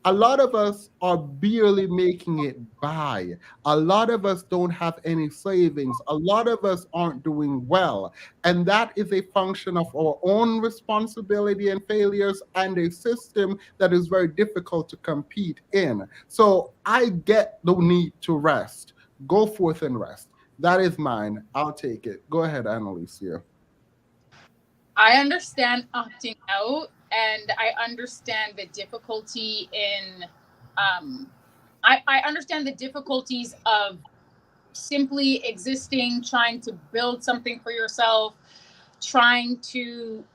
A lot of us are barely making it by. A lot of us don't have any savings. A lot of us aren't doing well. And that is a function of our own responsibility and failures and a system that is very difficult to compete in. So I get the need to rest. Go forth and rest. That is mine. I'll take it. Go ahead, Annalise. I understand opting out, and I understand the difficulty in I understand the difficulties of simply existing, trying to build something for yourself, trying to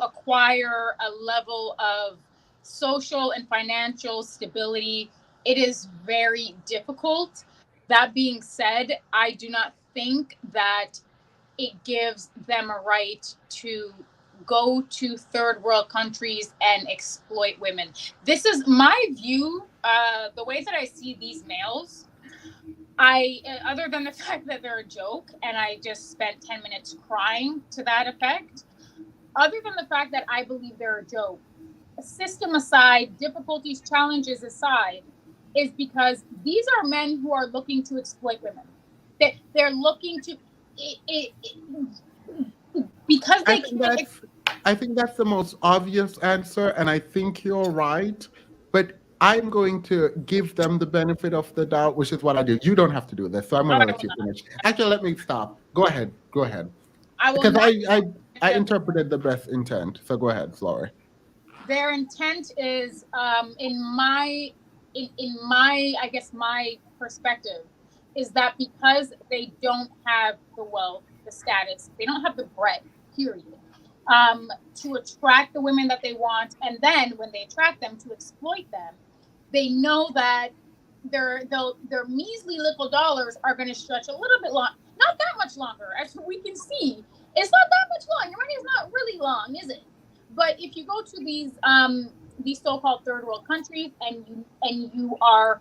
acquire a level of social and financial stability. It is very difficult. That being said, I do not think that it gives them a right to go to third world countries and exploit women. This is my view. The way that I see these males, other than the fact that they're a joke, and I just spent 10 minutes crying to that effect, other than the fact that I believe they're a joke, system aside, difficulties, challenges aside, is because these are men who are looking to exploit women. They're looking to because they can't. I think that's the most obvious answer, and I think you're right. But I'm going to give them the benefit of the doubt, which is what I do. You don't have to do this, so I'm going to let you finish. Actually, let me stop. Go ahead. Because I interpreted the best intent. So go ahead, Flora. Their intent is, in my I guess my perspective, is that because they don't have the wealth, the status, they don't have the bread, period, to attract the women that they want, and then when they attract them, to exploit them, they know that their measly little dollars are going to stretch a little bit long, not that much longer, as we can see. It's not that much long. Your money is not really long, is it? But if you go to these so-called third world countries and you are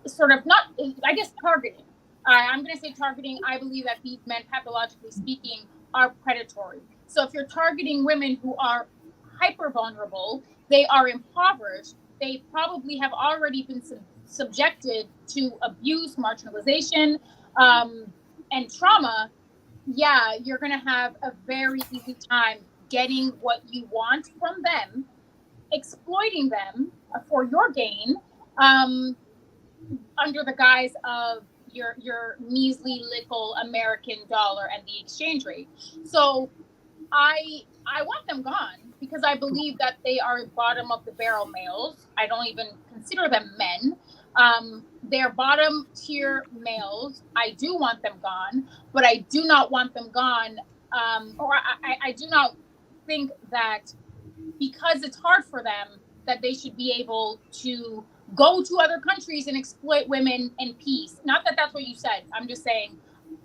sort of not, I guess, targeting. I'm going to say targeting. I believe that these men, pathologically speaking, are predatory. So if you're targeting women who are hyper vulnerable, they are impoverished, they probably have already been subjected to abuse, marginalization, and trauma. Yeah, you're going to have a very easy time getting what you want from them, exploiting them for your gain, under the guise of your measly little American dollar and the exchange rate. So I want them gone, because I believe that they are bottom of the barrel males. I don't even consider them men. They're bottom tier males. I do want them gone, but I do not want them gone. I do not think that because it's hard for them that they should be able to go to other countries and exploit women in peace. Not that that's what you said. I'm just saying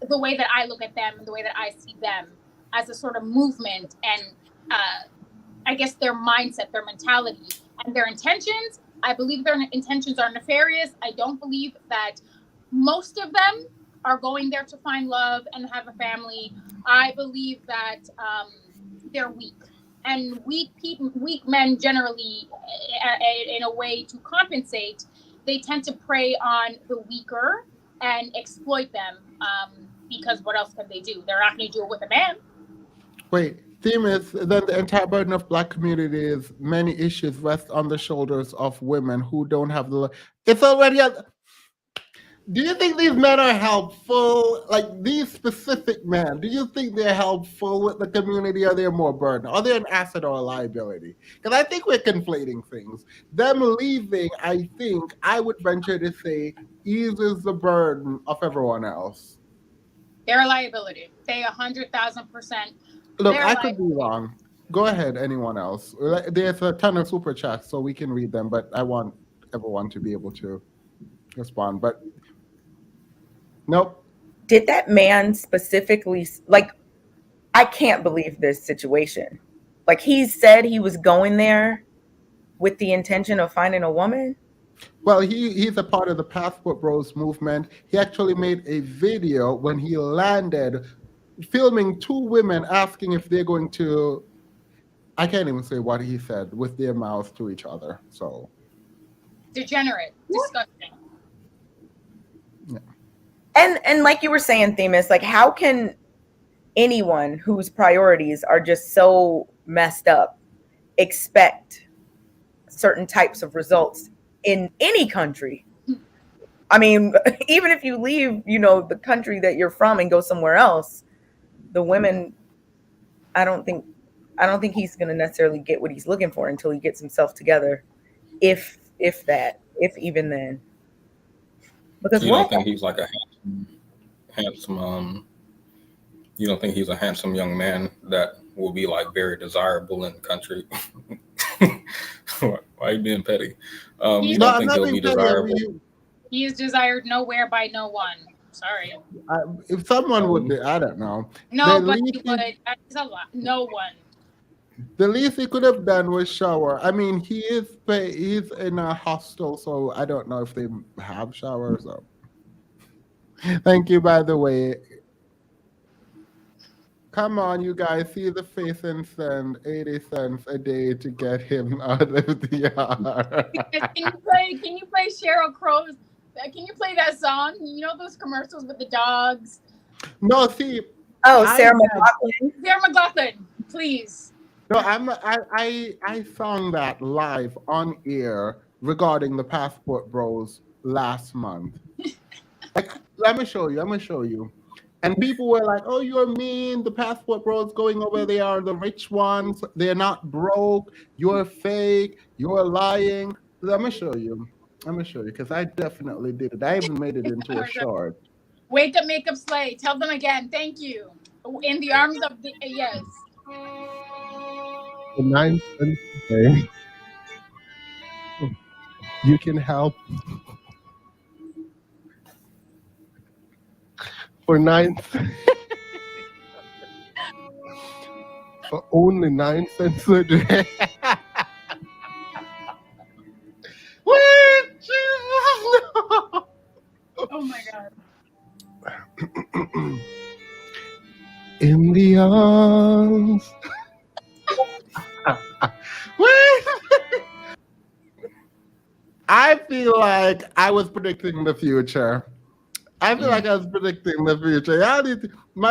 the way that I look at them and the way that I see them as a sort of movement and I guess their mindset, their mentality, and their intentions. I believe their intentions are nefarious. I don't believe that most of them are going there to find love and have a family. I believe that they're weak. And weak men generally, in a way to compensate, they tend to prey on the weaker and exploit them. Because what else can they do? They're not going to do it with a man. Wait, theme is that the entire burden of Black communities, many issues rest on the shoulders of women who don't have the. It's already. Do you think these men are helpful? Like these specific men, do you think they're helpful with the community or they're more burden? Are they an asset or a liability? Because I think we're conflating things. Them leaving, I think, I would venture to say, eases the burden of everyone else. They're a liability. They 100,000%. Look, I could be wrong. Go ahead, anyone else. There's a ton of super chats, so we can read them, but I want everyone to be able to respond. But nope. Did that man specifically, like, I can't believe this situation. Like, he said he was going there with the intention of finding a woman? Well, he's a part of the Passport Bros movement. He actually made a video when he landed, filming two women asking if they're going to, I can't even say what he said, with their mouths to each other. So degenerate, disgusting. Yeah. And like you were saying, Themis, like how can anyone whose priorities are just so messed up expect certain types of results in any country? I mean, even if you leave, the country that you're from and go somewhere else, the women, I don't think he's going to necessarily get what he's looking for until he gets himself together. If even then. Because you don't think he's like a handsome you don't think he's a handsome young man that will be like very desirable in the country? Why are you being petty? You don't think he'll be desirable? He is desired nowhere by no one. Sorry. If someone would be, I don't know. No, but he would. That's a lot. No one. The least he could have done was shower. I mean, he's in a hostel, so I don't know if they have showers. So. Thank you, by the way. Come on, you guys, see the face and send 80 cents a day to get him out of the yard. Can you play Sheryl Crow's? Can you play that song? You know those commercials with the dogs? No, see. Oh, Sarah McLachlan. Sarah McLachlan, please. No, I sung that live on air regarding the Passport Bros last month. Like, let me show you. And people were like, "Oh, you're mean. The Passport Bros going over there are the rich ones. They're not broke. You're fake. You're lying." Let me show you because I definitely did it. I even made it into a short. Wake up, makeup slay. Tell them again. Thank you. In the arms of the yes. The 9 cents a day. You can help for 9 for only 9 cents a day. Oh my god. In the arms. I feel like I was predicting the future. My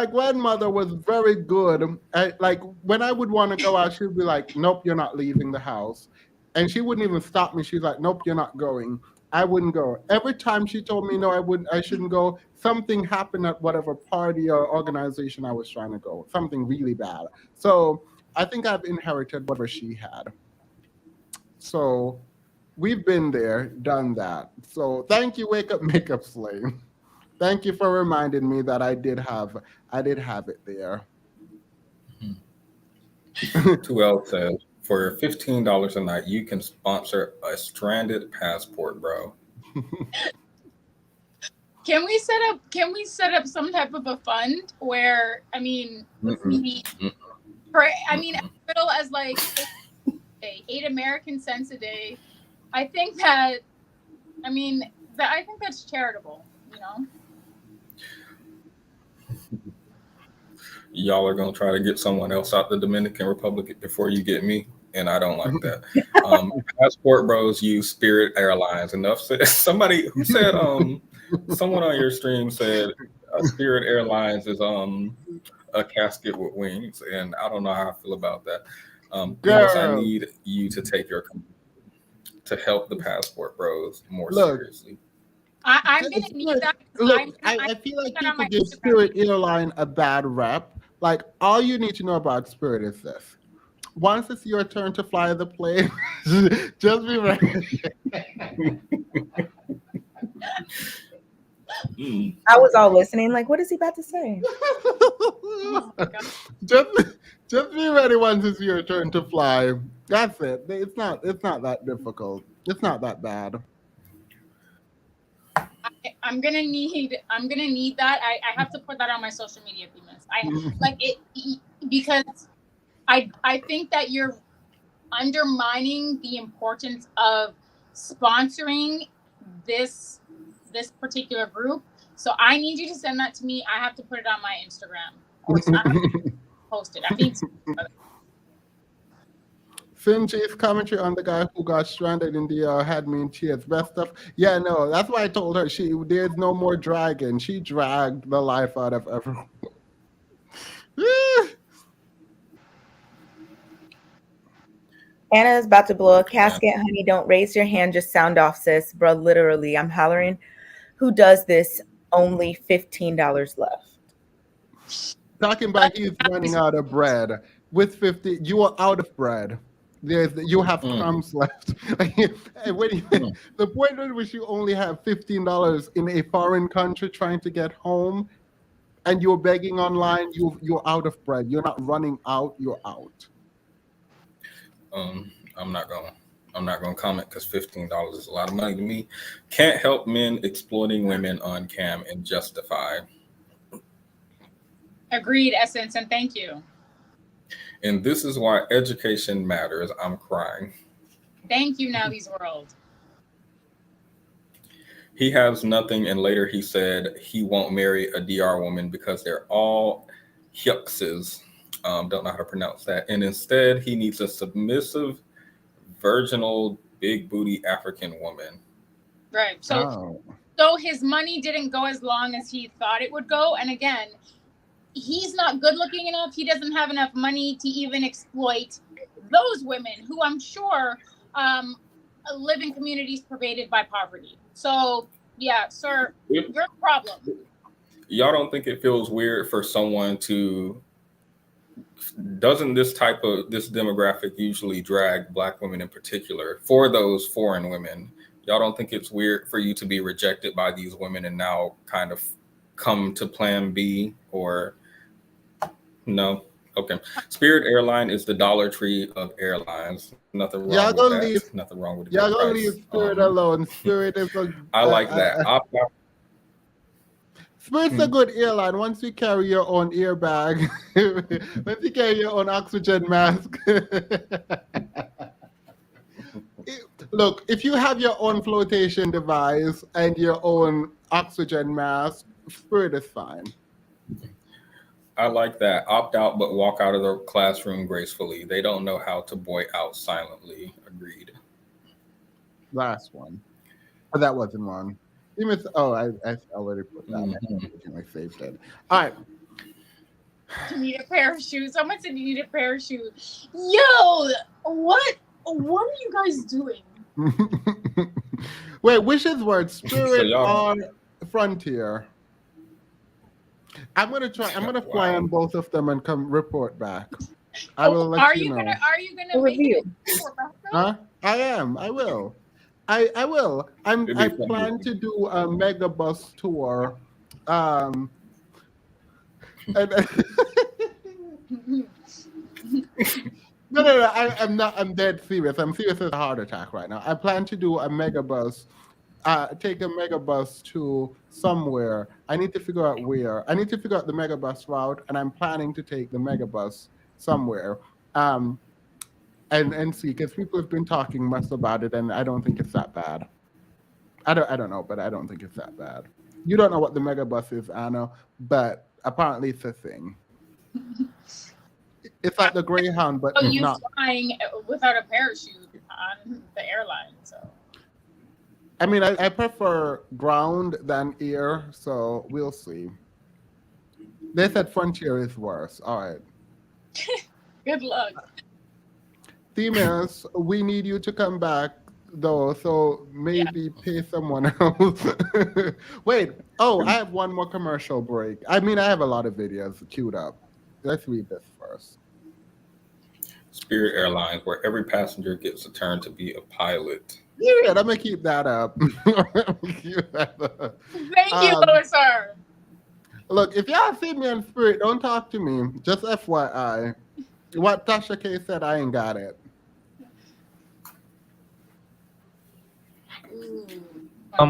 grandmother was very good. Like when I would want to go out, she'd be like, "Nope, you're not leaving the house," and she wouldn't even stop me. She's like, "Nope, you're not going." I wouldn't go. Every time she told me no, I shouldn't go, something happened at whatever party or organization I was trying to go. Something really bad. So I think I've inherited whatever she had. So we've been there, done that. So thank you, Wake Up Makeup Flame. Thank you for reminding me that I did have it there. 2L says, for $15 a night, you can sponsor a stranded passport, bro. Can we set up some type of a fund where, I mean, maybe as little as like 8 American cents a day? I think that's charitable, you know. Y'all are gonna try to get someone else out the Dominican Republic before you get me, and I don't like that. Passport bros use Spirit Airlines. Enough said. Somebody who said someone on your stream said Spirit Airlines is a casket with wings, and I don't know how I feel about that. Because I need you to take to help the passport bros more seriously. I'm gonna need that. Look, I feel like people give Spirit Airline a bad rep. Like, all you need to know about Spirit is this: once it's your turn to fly the plane, just be ready. I was all listening, like, what is he about to say? just be ready once it's your turn to fly. That's it. It's not that difficult. It's not that bad. I'm gonna need that. I have to put that on my social media, Themis. I like it because I think that you're undermining the importance of sponsoring this particular group. So I need you to send that to me. I have to put it on my Instagram. Or I have to post it. I need to. Finch's commentary on the guy who got stranded in the had me in tears. Best stuff. Yeah, no, that's why I told her there's no more dragging. She dragged the life out of everyone. Anna's about to blow a casket, honey. Don't raise your hand, just sound off, sis. Bro, literally, I'm hollering. Who does this? Only $15 left. Talking about he's running out of bread. With 50, you are out of bread. You have crumbs left. The point at which you only have $15 in a foreign country trying to get home, and you're begging online, you're out of bread. You're not running out. You're out. I'm not gonna comment because $15 is a lot of money to me. Can't help men exploiting women on cam and justify. Agreed, Essence, and thank you. And this is why education matters. I'm crying. Thank you, Nellie's World. He has nothing, and later he said he won't marry a DR woman because they're all hyuxes. Don't know how to pronounce that. And instead, he needs a submissive, virginal, big booty African woman. Right. So his money didn't go as long as he thought it would go. And again, he's not good looking enough. He doesn't have enough money to even exploit those women who I'm sure live in communities pervaded by poverty. So yeah, sir, you're a problem. Y'all don't think it feels weird for someone to, doesn't this demographic usually drag Black women in particular, for those foreign women? Y'all don't think it's weird for you to be rejected by these women and now kind of come to plan B? Or no? Okay. Spirit Airline is the Dollar Tree of airlines. Nothing wrong with that. Nothing wrong with it. Y'all gonna leave Spirit alone. Spirit is I like that. Spirit's a good airline. Once you carry your own airbag, once you carry your own oxygen mask. Look, if you have your own flotation device and your own oxygen mask, Spirit is fine. I like that. Opt out, but walk out of the classroom gracefully. They don't know how to boy out silently. Agreed. Last one. Oh, that wasn't one. I already put that. I saved it. All right. You need a pair of shoes. Someone said you need a pair of shoes. Yo, what are you guys doing? Wait, which is word? Spirit or Frontier? I'm gonna fly on both of them and come report back. I will let Are you you know. gonna A make review. it for Buffalo? Huh? I am. I will. I will. It'd be I fun. plan to do a mega bus tour. And, no. I'm not. I'm dead serious. I'm serious as a heart attack right now. I plan to do a mega bus. Take a mega bus to somewhere. I need to figure out where. I need to figure out the mega bus route, and I'm planning to take the mega bus somewhere. And see, because people have been talking much about it, and I don't think it's that bad. I don't know, but I don't think it's that bad. You don't know what the mega bus is, Anna, but apparently it's a thing. It's like the Greyhound, but Oh, you not. flying without a parachute on the airline, so. I mean, I prefer ground than air, so we'll see. They said Frontier is worse. All right. Good luck. Themis, we need you to come back though, so maybe pay someone else. Wait, I have one more commercial break. I mean, I have a lot of videos queued up. Let's read this first. Spirit Airlines, where every passenger gets a turn to be a pilot. Yeah, I'm gonna keep that up. Thank you, Lois R. Look, if y'all see me in Spirit, don't talk to me. Just FYI. What Tasha K said, I ain't got it.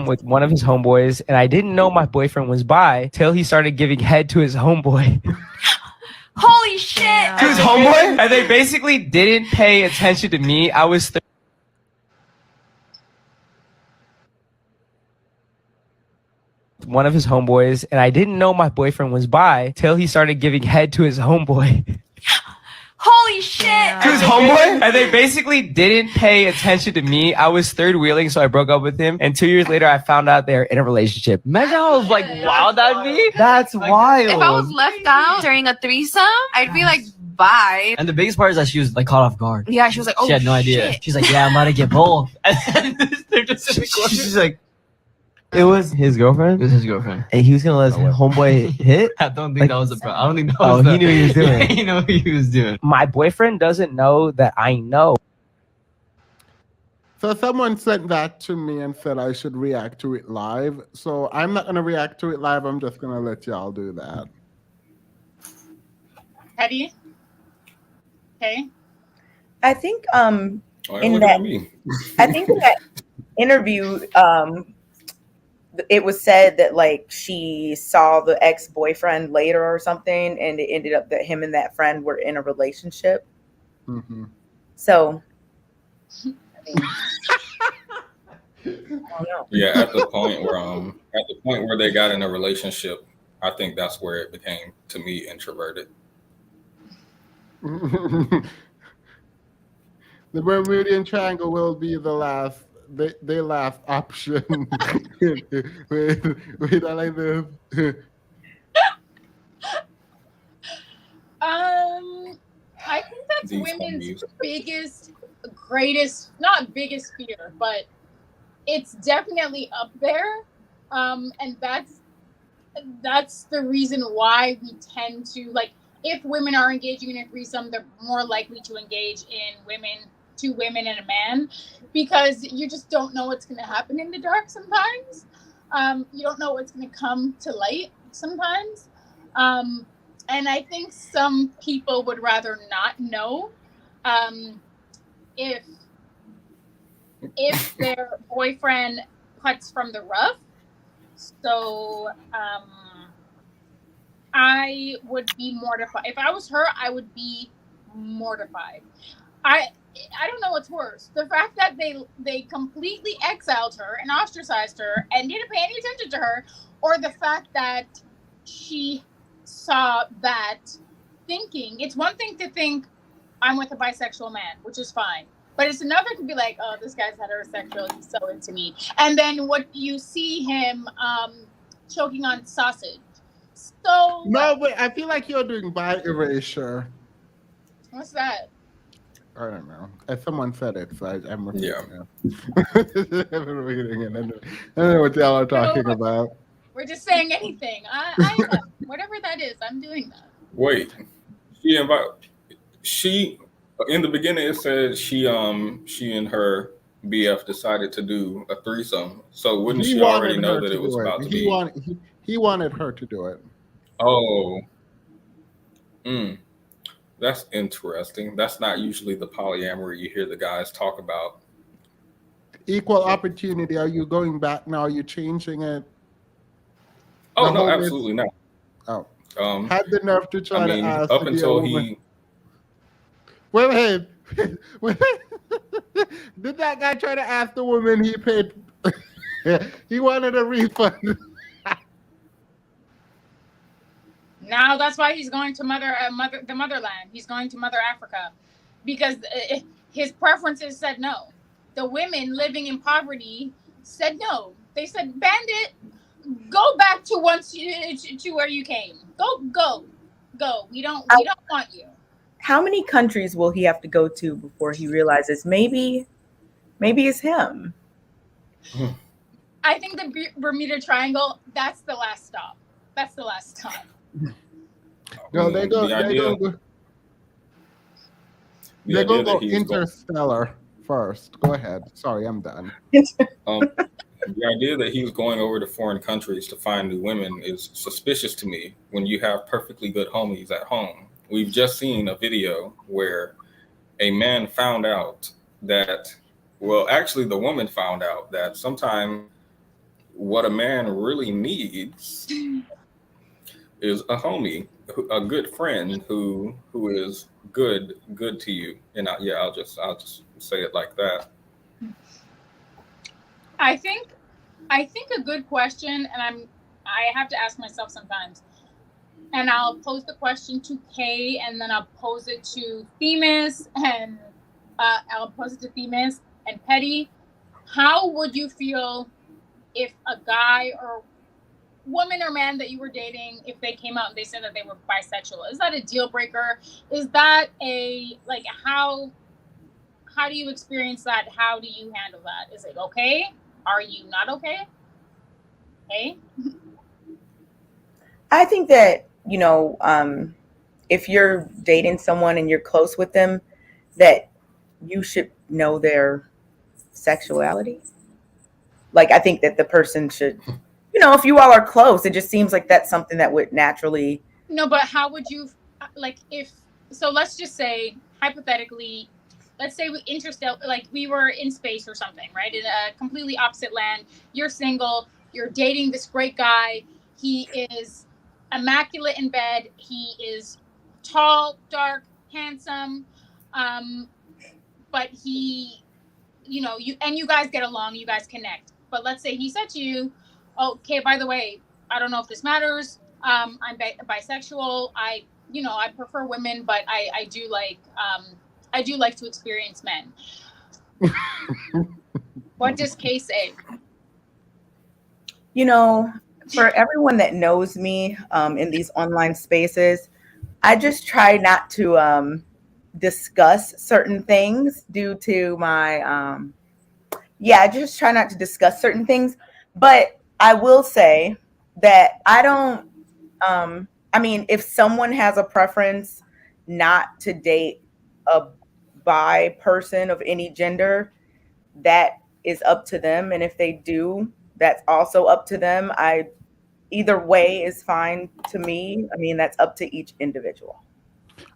With one of his homeboys, and I didn't know my boyfriend was bi till he started giving head to his homeboy. Holy shit! To his homeboy? And they basically didn't pay attention to me. I was one of his homeboys, and I didn't know my boyfriend was bi till he started giving head to his homeboy. Holy shit! To his homeboy? And they basically didn't pay attention to me. I was third wheeling, so I broke up with him. And 2 years later, I found out they're in a relationship. Imagine how wild that'd be. That's wild. If I was left out during a threesome, I'd be like, bye. And the biggest part is that she was like caught off guard. Yeah, she was like, oh, she had no idea. shit. She's like, yeah, I'm about to get bold. And They're just in the corner. She's like, it was his girlfriend? It was his girlfriend. And he was going to let his homeboy hit? I don't think that was the problem. I don't think that was he knew what he was doing. He knew what he was doing. My boyfriend doesn't know that I know. So someone sent that to me and said I should react to it live. So I'm not going to react to it live. I'm just going to let y'all do that. Eddie? Okay. I think in look that at me. I think in that interview it was said that like she saw the ex-boyfriend later or something, and it ended up that him and that friend were in a relationship. Mm-hmm. So Yeah, at the point where they got in a relationship, I think that's where it became, to me, introverted. The Bermudian Triangle will be the last. They last option. wait, I like this. I think that's women's not biggest fear, but it's definitely up there. And that's the reason why we tend to, like, if women are engaging in a threesome, they're more likely to engage in two women and a man, because you just don't know what's going to happen in the dark sometimes. You don't know what's going to come to light sometimes. And I think some people would rather not know if their boyfriend cuts from the rough. So I would be mortified. If I was her, I would be mortified. I don't know what's worse. The fact that they completely exiled her and ostracized her and didn't pay any attention to her, or the fact that she saw that thinking. It's one thing to think I'm with a bisexual man, which is fine. But it's another to be like, oh, this guy's heterosexual, he's so into me. And then what you see him choking on sausage. So No, but I feel like you're doing bi erasure. What's that? I don't know. Someone said it, so I'm repeating it. I'm reading it. I don't know what y'all are talking about. We're just saying anything. I whatever that is, I'm doing that. Wait, she invited. She in the beginning it said she and her BF decided to do a threesome. So wouldn't He she already wanted know her that to it was do it. about to be? He wanted her to do it. Oh, that's interesting. That's not usually the polyamory you hear the guys talk about. Equal opportunity. Are you going back now? Are you changing it? Oh The no, whole is absolutely not. oh. Um, Had the nerve to I try to mean, ask up to be a until woman. he Wait. Did that guy try to ask the woman he paid? He wanted a refund. Now that's why he's going to the motherland. He's going to Mother Africa, because his preferences said no. The women living in poverty said no. They said, "Bandit, go back to to where you came. Go. We don't want you." How many countries will he have to go to before he realizes maybe it's him? I think the Bermuda Triangle, that's the last stop. That's the last stop. No, they go. The They idea, go. the They're idea gonna that go he was going, interstellar first. Go ahead. Sorry, I'm done. the idea that he was going over to foreign countries to find new women is suspicious to me. When you have perfectly good homies at home, we've just seen a video where a man found out that, well, actually, the woman found out that sometimes what a man really needs is a homie, a good friend who is good to you. And I'll just say it like that. I think a good question, and I have to ask myself sometimes, and I'll pose the question to Kay, and then I'll pose it to Themis, and Petty. How would you feel if a guy or woman or man that you were dating, if they came out and they said that they were bisexual? Is that a deal breaker? Is that how do you experience that? How do you handle that? Is it okay? Are you not okay? Hey? I think that, if you're dating someone and you're close with them, that you should know their sexuality. Like, I think that the person should, if you all are close, it just seems like that's something that would naturally. No, but how would you, let's just say, hypothetically, let's say we were in space or something, right? In a completely opposite land. You're single, you're dating this great guy. He is immaculate in bed. He is tall, dark, handsome. But he, you guys get along, you guys connect. But let's say he said to you, "Okay, by the way, I don't know if this matters. I'm bisexual. I prefer women, but I do like to experience men." What does Kay say? For everyone that knows me in these online spaces, I just try not to discuss certain things due to my I just try not to discuss certain things. But I will say that I don't if someone has a preference not to date a bi person of any gender, that is up to them. And if they do, that's also up to them. Either way is fine to me. That's up to each individual.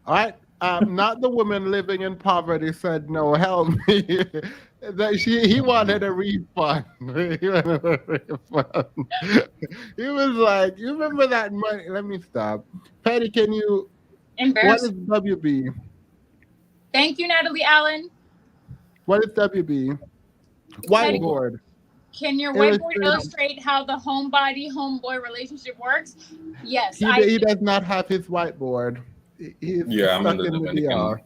All right. Not the woman living in poverty said no. Help me. He wanted a refund. He wanted a refund. He was like, "You remember that money?" Let me stop. Patty, can you? What is WB? Thank you, Natalie Allen. What is WB? Whiteboard. Can your whiteboard illustrate how the homebody-homeboy relationship works? Yes. He does not have his whiteboard. He's stuck in the DR.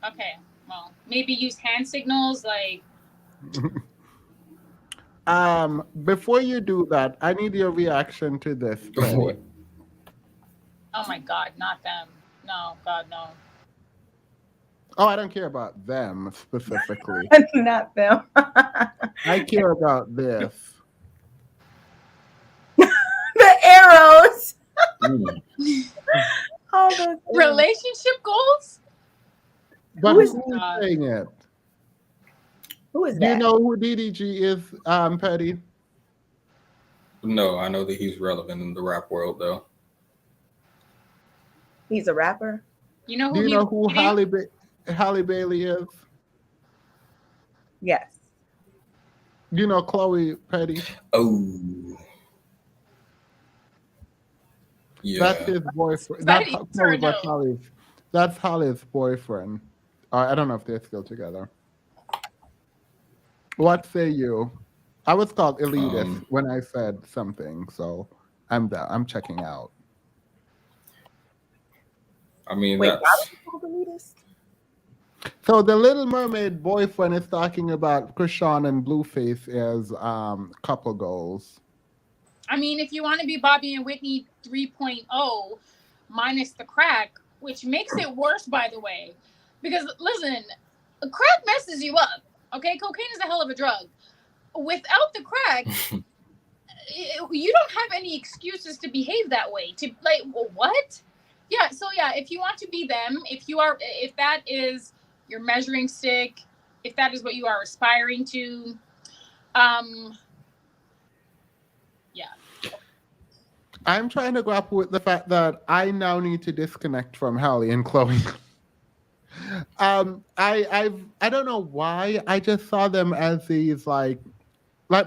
Okay. Well, maybe use hand signals like. Before you do that, I need your reaction to this. Oh my God, not them. No, God, no. Oh, I don't care about them specifically. Not them. I care about this. The arrows. Relationship goals? But Who is who's saying it? who is Do you that? know who DDG is, Petty? No, I know that he's relevant in the rap world, though. He's a rapper. You know Do who you he know was who dating? Halle Bailey is? Yes. Do you know Chloe Petty? Oh, That's yeah. his boyfriend. Not Betty, Chloe, or but no? Holly's. That's Holly's boyfriend. I don't know if they're still together. What say you? I was called elitist when I said something, so I'm done. I'm checking out. I mean, Wait, why that's was he called elitist? So the Little Mermaid boyfriend is talking about Krishan and Blueface as couple goals. I mean, if you want to be Bobby and Whitney 3.0 minus the crack, which makes it worse, by the way, because listen, crack messes you up. Okay, cocaine is a hell of a drug. Without the crack, you don't have any excuses to behave that way. To like, well, what? Yeah. So yeah, if you want to be them, if that is your measuring stick, if that is what you are aspiring to, yeah. I'm trying to grapple with the fact that I now need to disconnect from Halle and Chloe. I don't know why. I just saw them as these like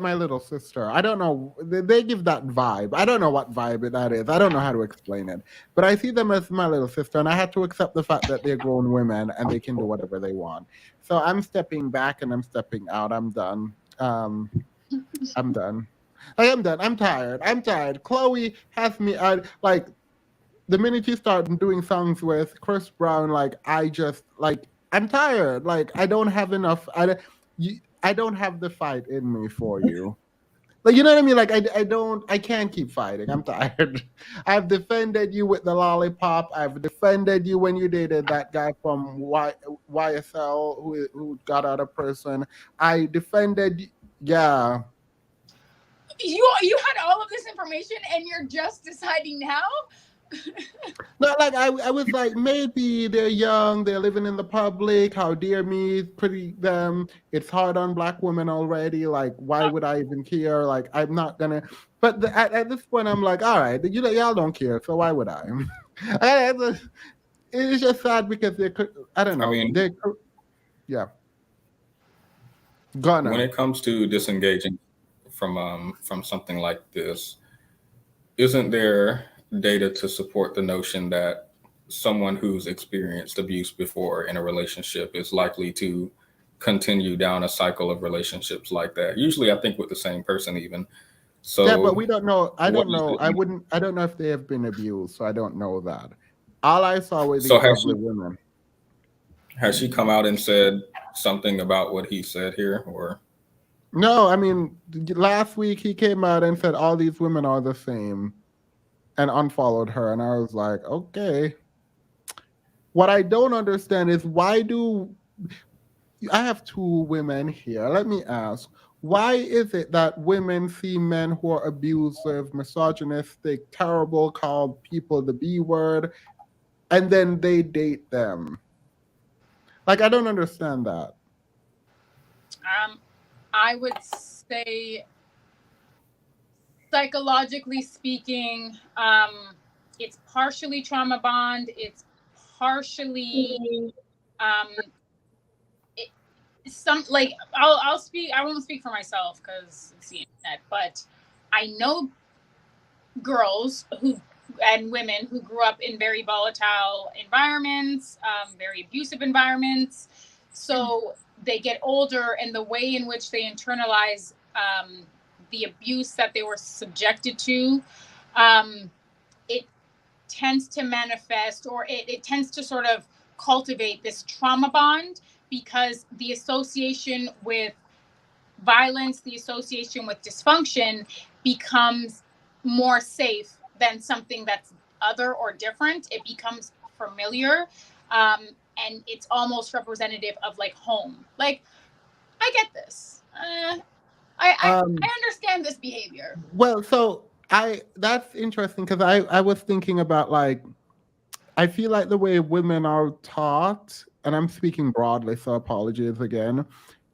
my little sister. I don't know. They give that vibe. I don't know what vibe that is. I don't know how to explain it. But I see them as my little sister, and I had to accept the fact that they're grown women and they can do whatever they want. So I'm stepping back and I'm stepping out. I'm done. I'm done. I am done. I'm tired. I'm tired. Chloe has me. Like the minute you start doing songs with Chris Brown, like I'm tired. Like I don't have enough. I don't have the fight in me for you. Like you know what I mean? Like I can't keep fighting. I'm tired. I've defended you with the lollipop. I've defended you when you dated that guy from YSL who got out of prison. I defended. Yeah. You had all of this information and you're just deciding now? No, like I was like, maybe they're young, they're living in the public. How dare me pretty them? It's hard on black women already. Like, why would I even care? Like, I'm not gonna. But at this point, I'm like, all right, y'all don't care, so why would I? It's just sad because they could. I don't know. I mean, they, yeah. Gonna. when it comes to disengaging from something like this, isn't there data to support the notion that someone who's experienced abuse before in a relationship is likely to continue down a cycle of relationships like that? Usually, I think with the same person, even. So, Yeah, but we don't know. I what don't is know. it? I don't know if they have been abused, so I don't know that. All I saw were So these lovely women. has she come out and said something about what he said here, or? No, I mean, last week he came out and said all these women are the same and unfollowed her. And I was like, okay. What I don't understand is why do I have two women here? Let me ask. Why is it that women see men who are abusive, misogynistic, terrible, call people the B word, and then they date them? Like, I don't understand that. I would say, psychologically speaking, it's partially trauma bond. It's partially some like I'll speak. I won't speak for myself because it's the internet, but I know girls and women who grew up in very volatile environments, very abusive environments. So they get older, and the way in which they internalize the abuse that they were subjected to, it tends to manifest, or it tends to sort of cultivate this trauma bond, because the association with violence, the association with dysfunction becomes more safe than something that's other or different. It becomes familiar, and it's almost representative of like home. Like, I get this. I understand this behavior. Well, so that's interesting because I was thinking about like I feel like the way women are taught and I'm speaking broadly, so apologies again.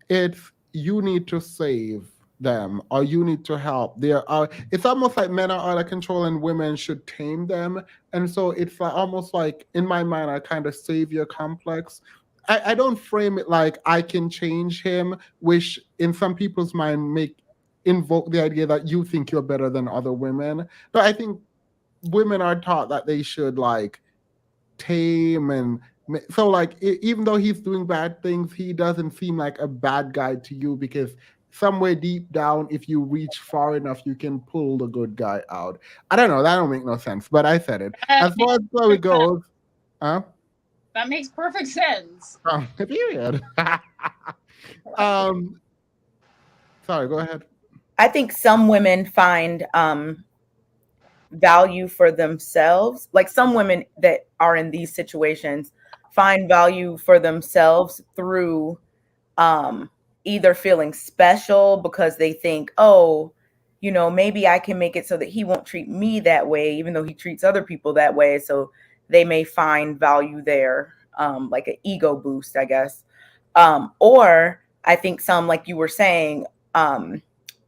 It's you need to save them or you need to help. It's almost like men are out of control and women should tame them. And so it's like, almost like in my mind, a kind of savior complex. I don't frame it like I can change him, which in some people's mind invoke the idea that you think you're better than other women. But I think women are taught that they should like tame and so like even though he's doing bad things, he doesn't seem like a bad guy to you because somewhere deep down, if you reach far enough, you can pull the good guy out. I don't know, that don't make no sense, but I said it. As far as where it goes, huh? That makes perfect sense. Period. Sorry, go ahead. I think some women find value for themselves. Like some women that are in these situations find value for themselves through either feeling special because they think, oh, you know, maybe I can make it so that he won't treat me that way, even though he treats other people that way. So they may find value there, like an ego boost, I guess. Or I think some, like you were saying,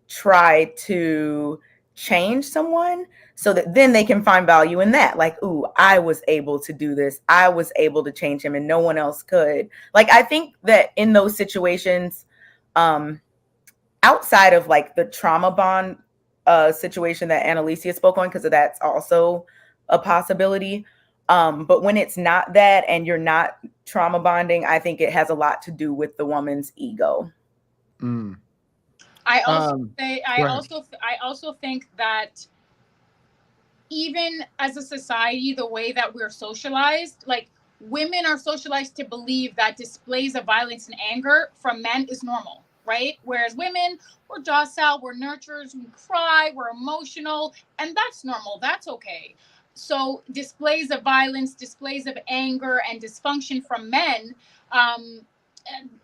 try to change someone so that then they can find value in that. Like, ooh, I was able to do this. I was able to change him and no one else could. Like, I think that in those situations, outside of like the trauma bond situation that Annalicia spoke on, because that's also a possibility. But when it's not that and you're not trauma bonding, I think it has a lot to do with the woman's ego. Mm. I also think that even as a society, the way that we're socialized, like women are socialized to believe that displays of violence and anger from men is normal, right? Whereas women, we're docile, we're nurturers, we cry, we're emotional, and that's normal, that's okay. So displays of violence, displays of anger and dysfunction from men,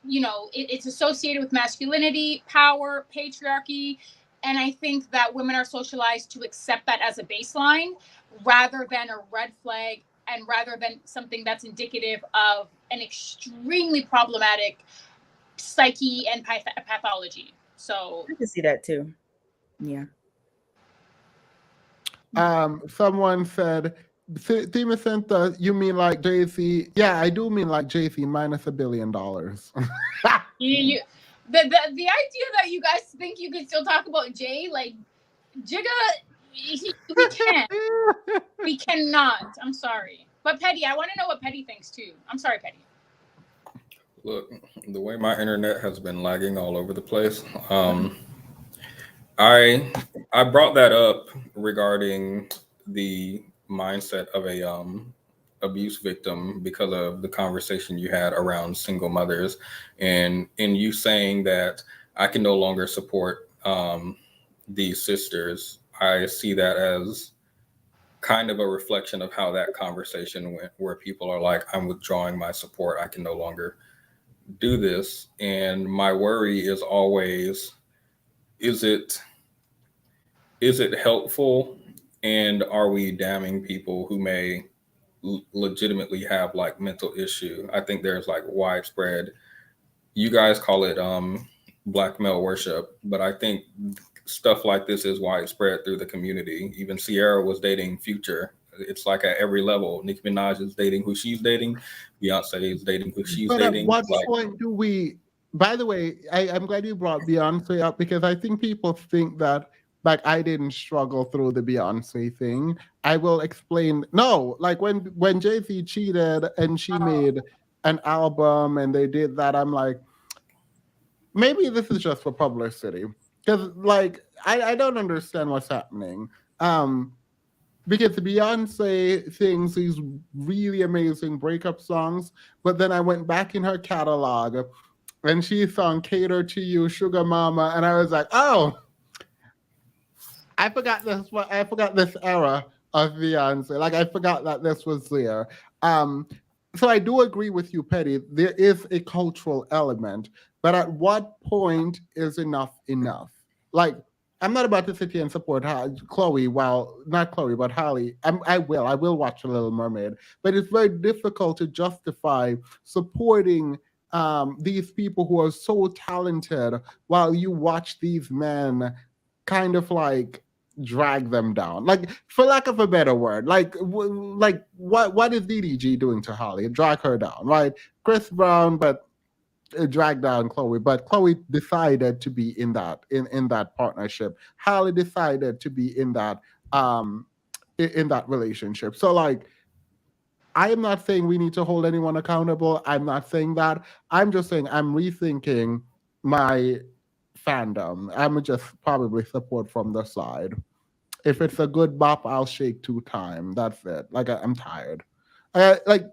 you know, it's associated with masculinity, power, patriarchy. And I think that women are socialized to accept that as a baseline rather than a red flag and rather than something that's indicative of an extremely problematic psyche and pathology. So I can see that too. Yeah. Someone said, Tima Center, you mean like Jay-Z? Yeah, I do mean like Jay-Z minus $1 billion. The idea that you guys think you can still talk about Jay, like Jigga, we can't. We cannot. I'm sorry. But Petty, I want to know what Petty thinks too. I'm sorry, Petty. Look, the way my internet has been lagging all over the place, I brought that up regarding the mindset of a abuse victim because of the conversation you had around single mothers, and in you saying that I can no longer support these sisters. I see that as kind of a reflection of how that conversation went, where people are like, I'm withdrawing my support. I can no longer do this. And my worry is always, is it helpful? And are we damning people who may legitimately have like mental issue? I think there's like widespread, you guys call it black male worship, but I think stuff like this is widespread through the community. Even Sierra was dating Future. It's like at every level. Nicki Minaj is dating who she's dating. Beyonce is dating who she's But dating. at what Like, point do we? By the way, I'm glad you brought Beyonce up because I think people think that like I didn't struggle through the Beyonce thing. I will explain. No, like when Jay-Z cheated and she made an album and they did that, I'm like, maybe this is just for publicity because like I don't understand what's happening. Because Beyonce sings these really amazing breakup songs, but then I went back in her catalog and she sung Cater to You, Sugar Mama, and I was like, oh, I forgot this era of Beyonce. Like I forgot that this was there. So I do agree with you, Petty. There is a cultural element, but at what point is enough enough? Like I'm not about to sit here and support Chloe. Well, not Chloe, but Holly. I will. I will watch The Little Mermaid. But it's very difficult to justify supporting these people who are so talented while you watch these men kind of like drag them down. Like, for lack of a better word, like what is DDG doing to Holly? Drag her down, right? Chris Brown, but drag down Chloe, but Chloe decided to be in that partnership. Holly decided to be in that in that relationship. So like, I am not saying we need to hold anyone accountable. I'm not saying that. I'm just saying I'm rethinking my fandom. I'm just probably support from the side. If it's a good bop, I'll shake 2 times. That's it. Like I'm tired. Like,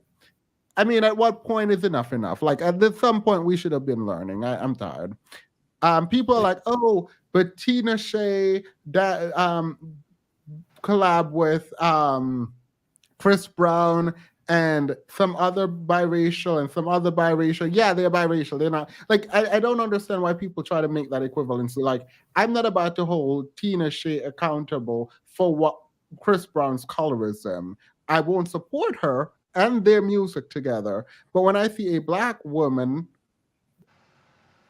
I mean, at what point is enough enough? Like at some point, we should have been learning. I'm tired. People are like, oh, but Tina Shea that collab with Chris Brown and some other biracial and some other biracial. Yeah, they're biracial. They're not like I don't understand why people try to make that equivalency. Like, I'm not about to hold Tina Shea accountable for what Chris Brown's colorism. I won't support her and their music together. But when I see a black woman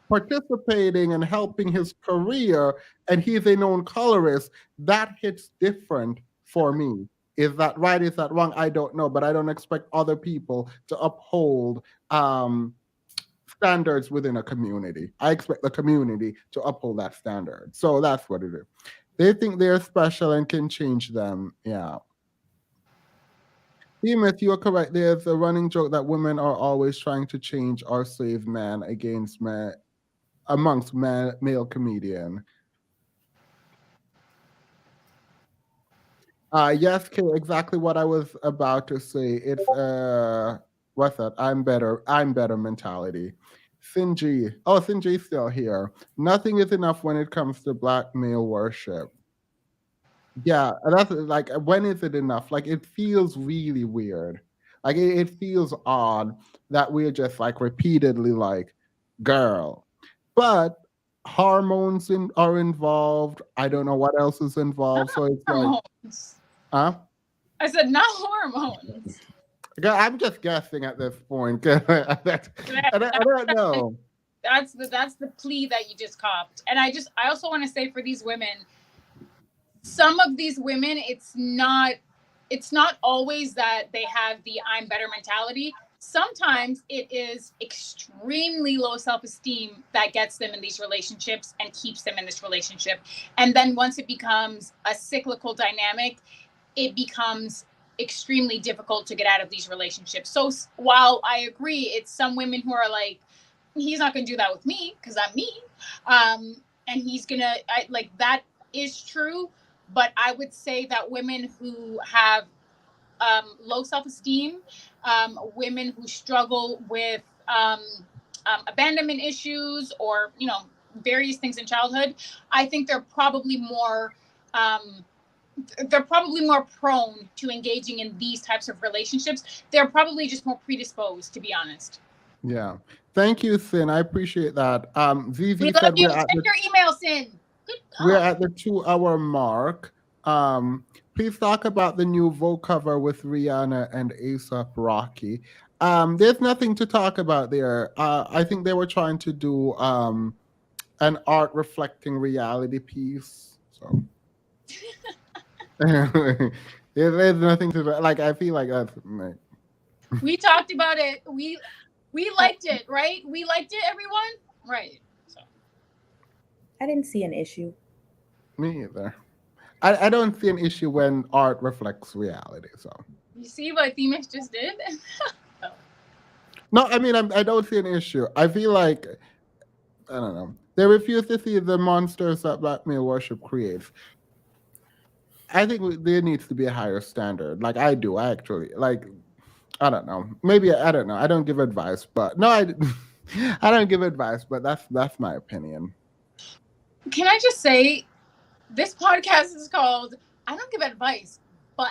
participating and helping his career and he's a known colorist, that hits different for me. Is that right? Is that wrong? I don't know, but I don't expect other people to uphold standards within a community. I expect the community to uphold that standard. So that's what it is. They think they're special and can change them. Yeah. Demus, you are correct. There's a running joke that women are always trying to change or save man against man amongst male comedian. Yes, Kay, exactly what I was about to say. It's what's that? I'm better mentality. Sinji. Oh, Sinji's still here. Nothing is enough when it comes to black male worship. Yeah, that's like, when is it enough? Like, it feels really weird. Like, it feels odd that we're just like repeatedly like, girl. But hormones are involved. I don't know what else is involved. So it's like, Hormones. huh? I said not hormones. I'm just guessing at this point. I don't know. That's the plea that you just copped. And I also want to say, for these women, some of these women, it's not always that they have the I'm better mentality. Sometimes it is extremely low self-esteem that gets them in these relationships and keeps them in this relationship. And then once it becomes a cyclical dynamic, it becomes extremely difficult to get out of these relationships. So while I agree, it's some women who are like, he's not going to do that with me because I'm me. And he's going to, like, that is true. But I would say that women who have low self-esteem, women who struggle with abandonment issues or, various things in childhood, I think they're probably more prone to engaging in these types of relationships. They're probably just more predisposed, to be honest. Yeah. Thank you, Sin. I appreciate that. Vivi We love said you. Send your email, Sin. we're at the 2-hour mark. Please talk about the new Vogue cover with Rihanna and A$AP Rocky. There's nothing to talk about there. I think they were trying to do an art reflecting reality piece. So there's nothing to like. I feel like that's like, We talked about it. We liked it, right? We liked it, everyone? Right. So I didn't see an issue. me either. I don't see an issue when art reflects reality. So you see what Themis just did? no, I mean I don't see an issue. I feel like, I don't know. They refuse to see the monsters that black male worship creates. I think there needs to be a higher standard. Like I do, actually. Like, I don't know. Maybe I don't know. I don't give advice, but no, I don't give advice. But that's my opinion. Can I just say, this podcast is called I Don't Give Advice, but,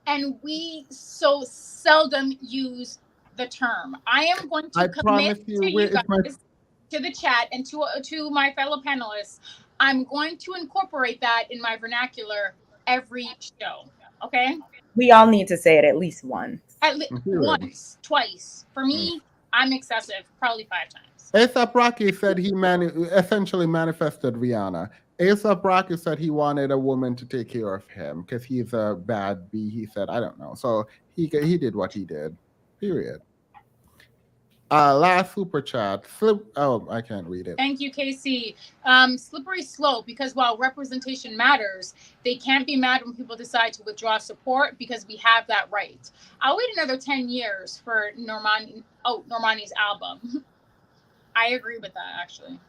and we so seldom use the term. I am going to commit to you guys, to the chat, and to my fellow panelists. I'm going to incorporate that in my vernacular every show. Okay. We all need to say it at least once. At least once, twice. For me, I'm excessive. Probably 5 times. A$AP Rocky said he essentially manifested Rihanna. A$AP Rocky said he wanted a woman to take care of him because he's a bad bee. He said, I don't know. So he did what he did. Period. Last super chat. I can't read it. Thank you, KC. Slippery slope, because while representation matters, they can't be mad when people decide to withdraw support because we have that right. I'll wait another 10 years for Normani's album. I agree with that, actually.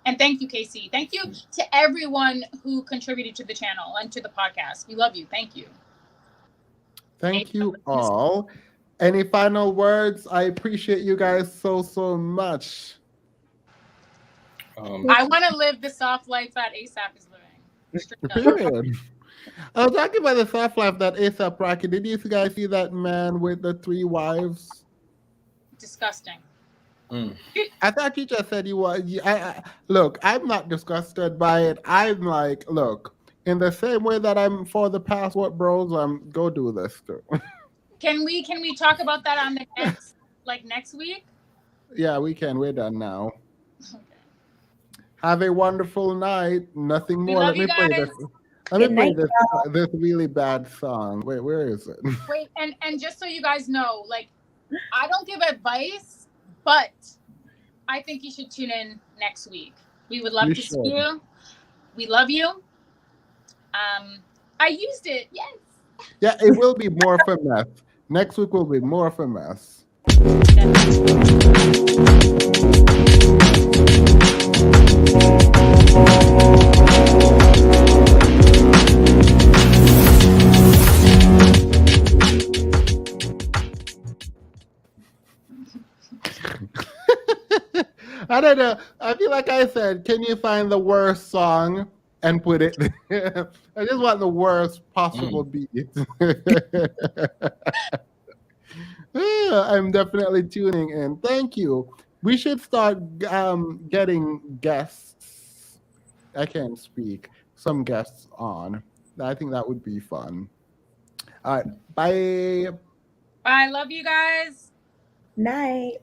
And thank you, KC. Thank you to everyone who contributed to the channel and to the podcast. We love you. Thank you. Thank you all. Any final words? I appreciate you guys so much. I want to live the soft life that A$AP is living. Period. I was talking about the soft life that A$AP Rocky. Did you guys see that man with the 3 wives? Disgusting. I thought you just said you were. Look, I'm not disgusted by it. I'm like, look, in the same way that I'm for the passport bros, go do this too. Can we talk about that on the next week? Yeah, we can. We're done now. Okay. Have a wonderful night. Nothing more. Let me play this. Let me play this really bad song. Wait, where is it? Wait, and just so you guys know, like, I don't give advice, but I think you should tune in next week. We would love to see you. We love you. I used it. Yes. Yeah, it will be more for mess. Next week will be more for mess. I don't know. I feel like I said, can you find the worst song and put it there? I just want the worst possible beat. I'm definitely tuning in. Thank you. We should start getting guests. I can't speak. Some guests on. I think that would be fun. All right. Bye. Bye. Love you guys. Night.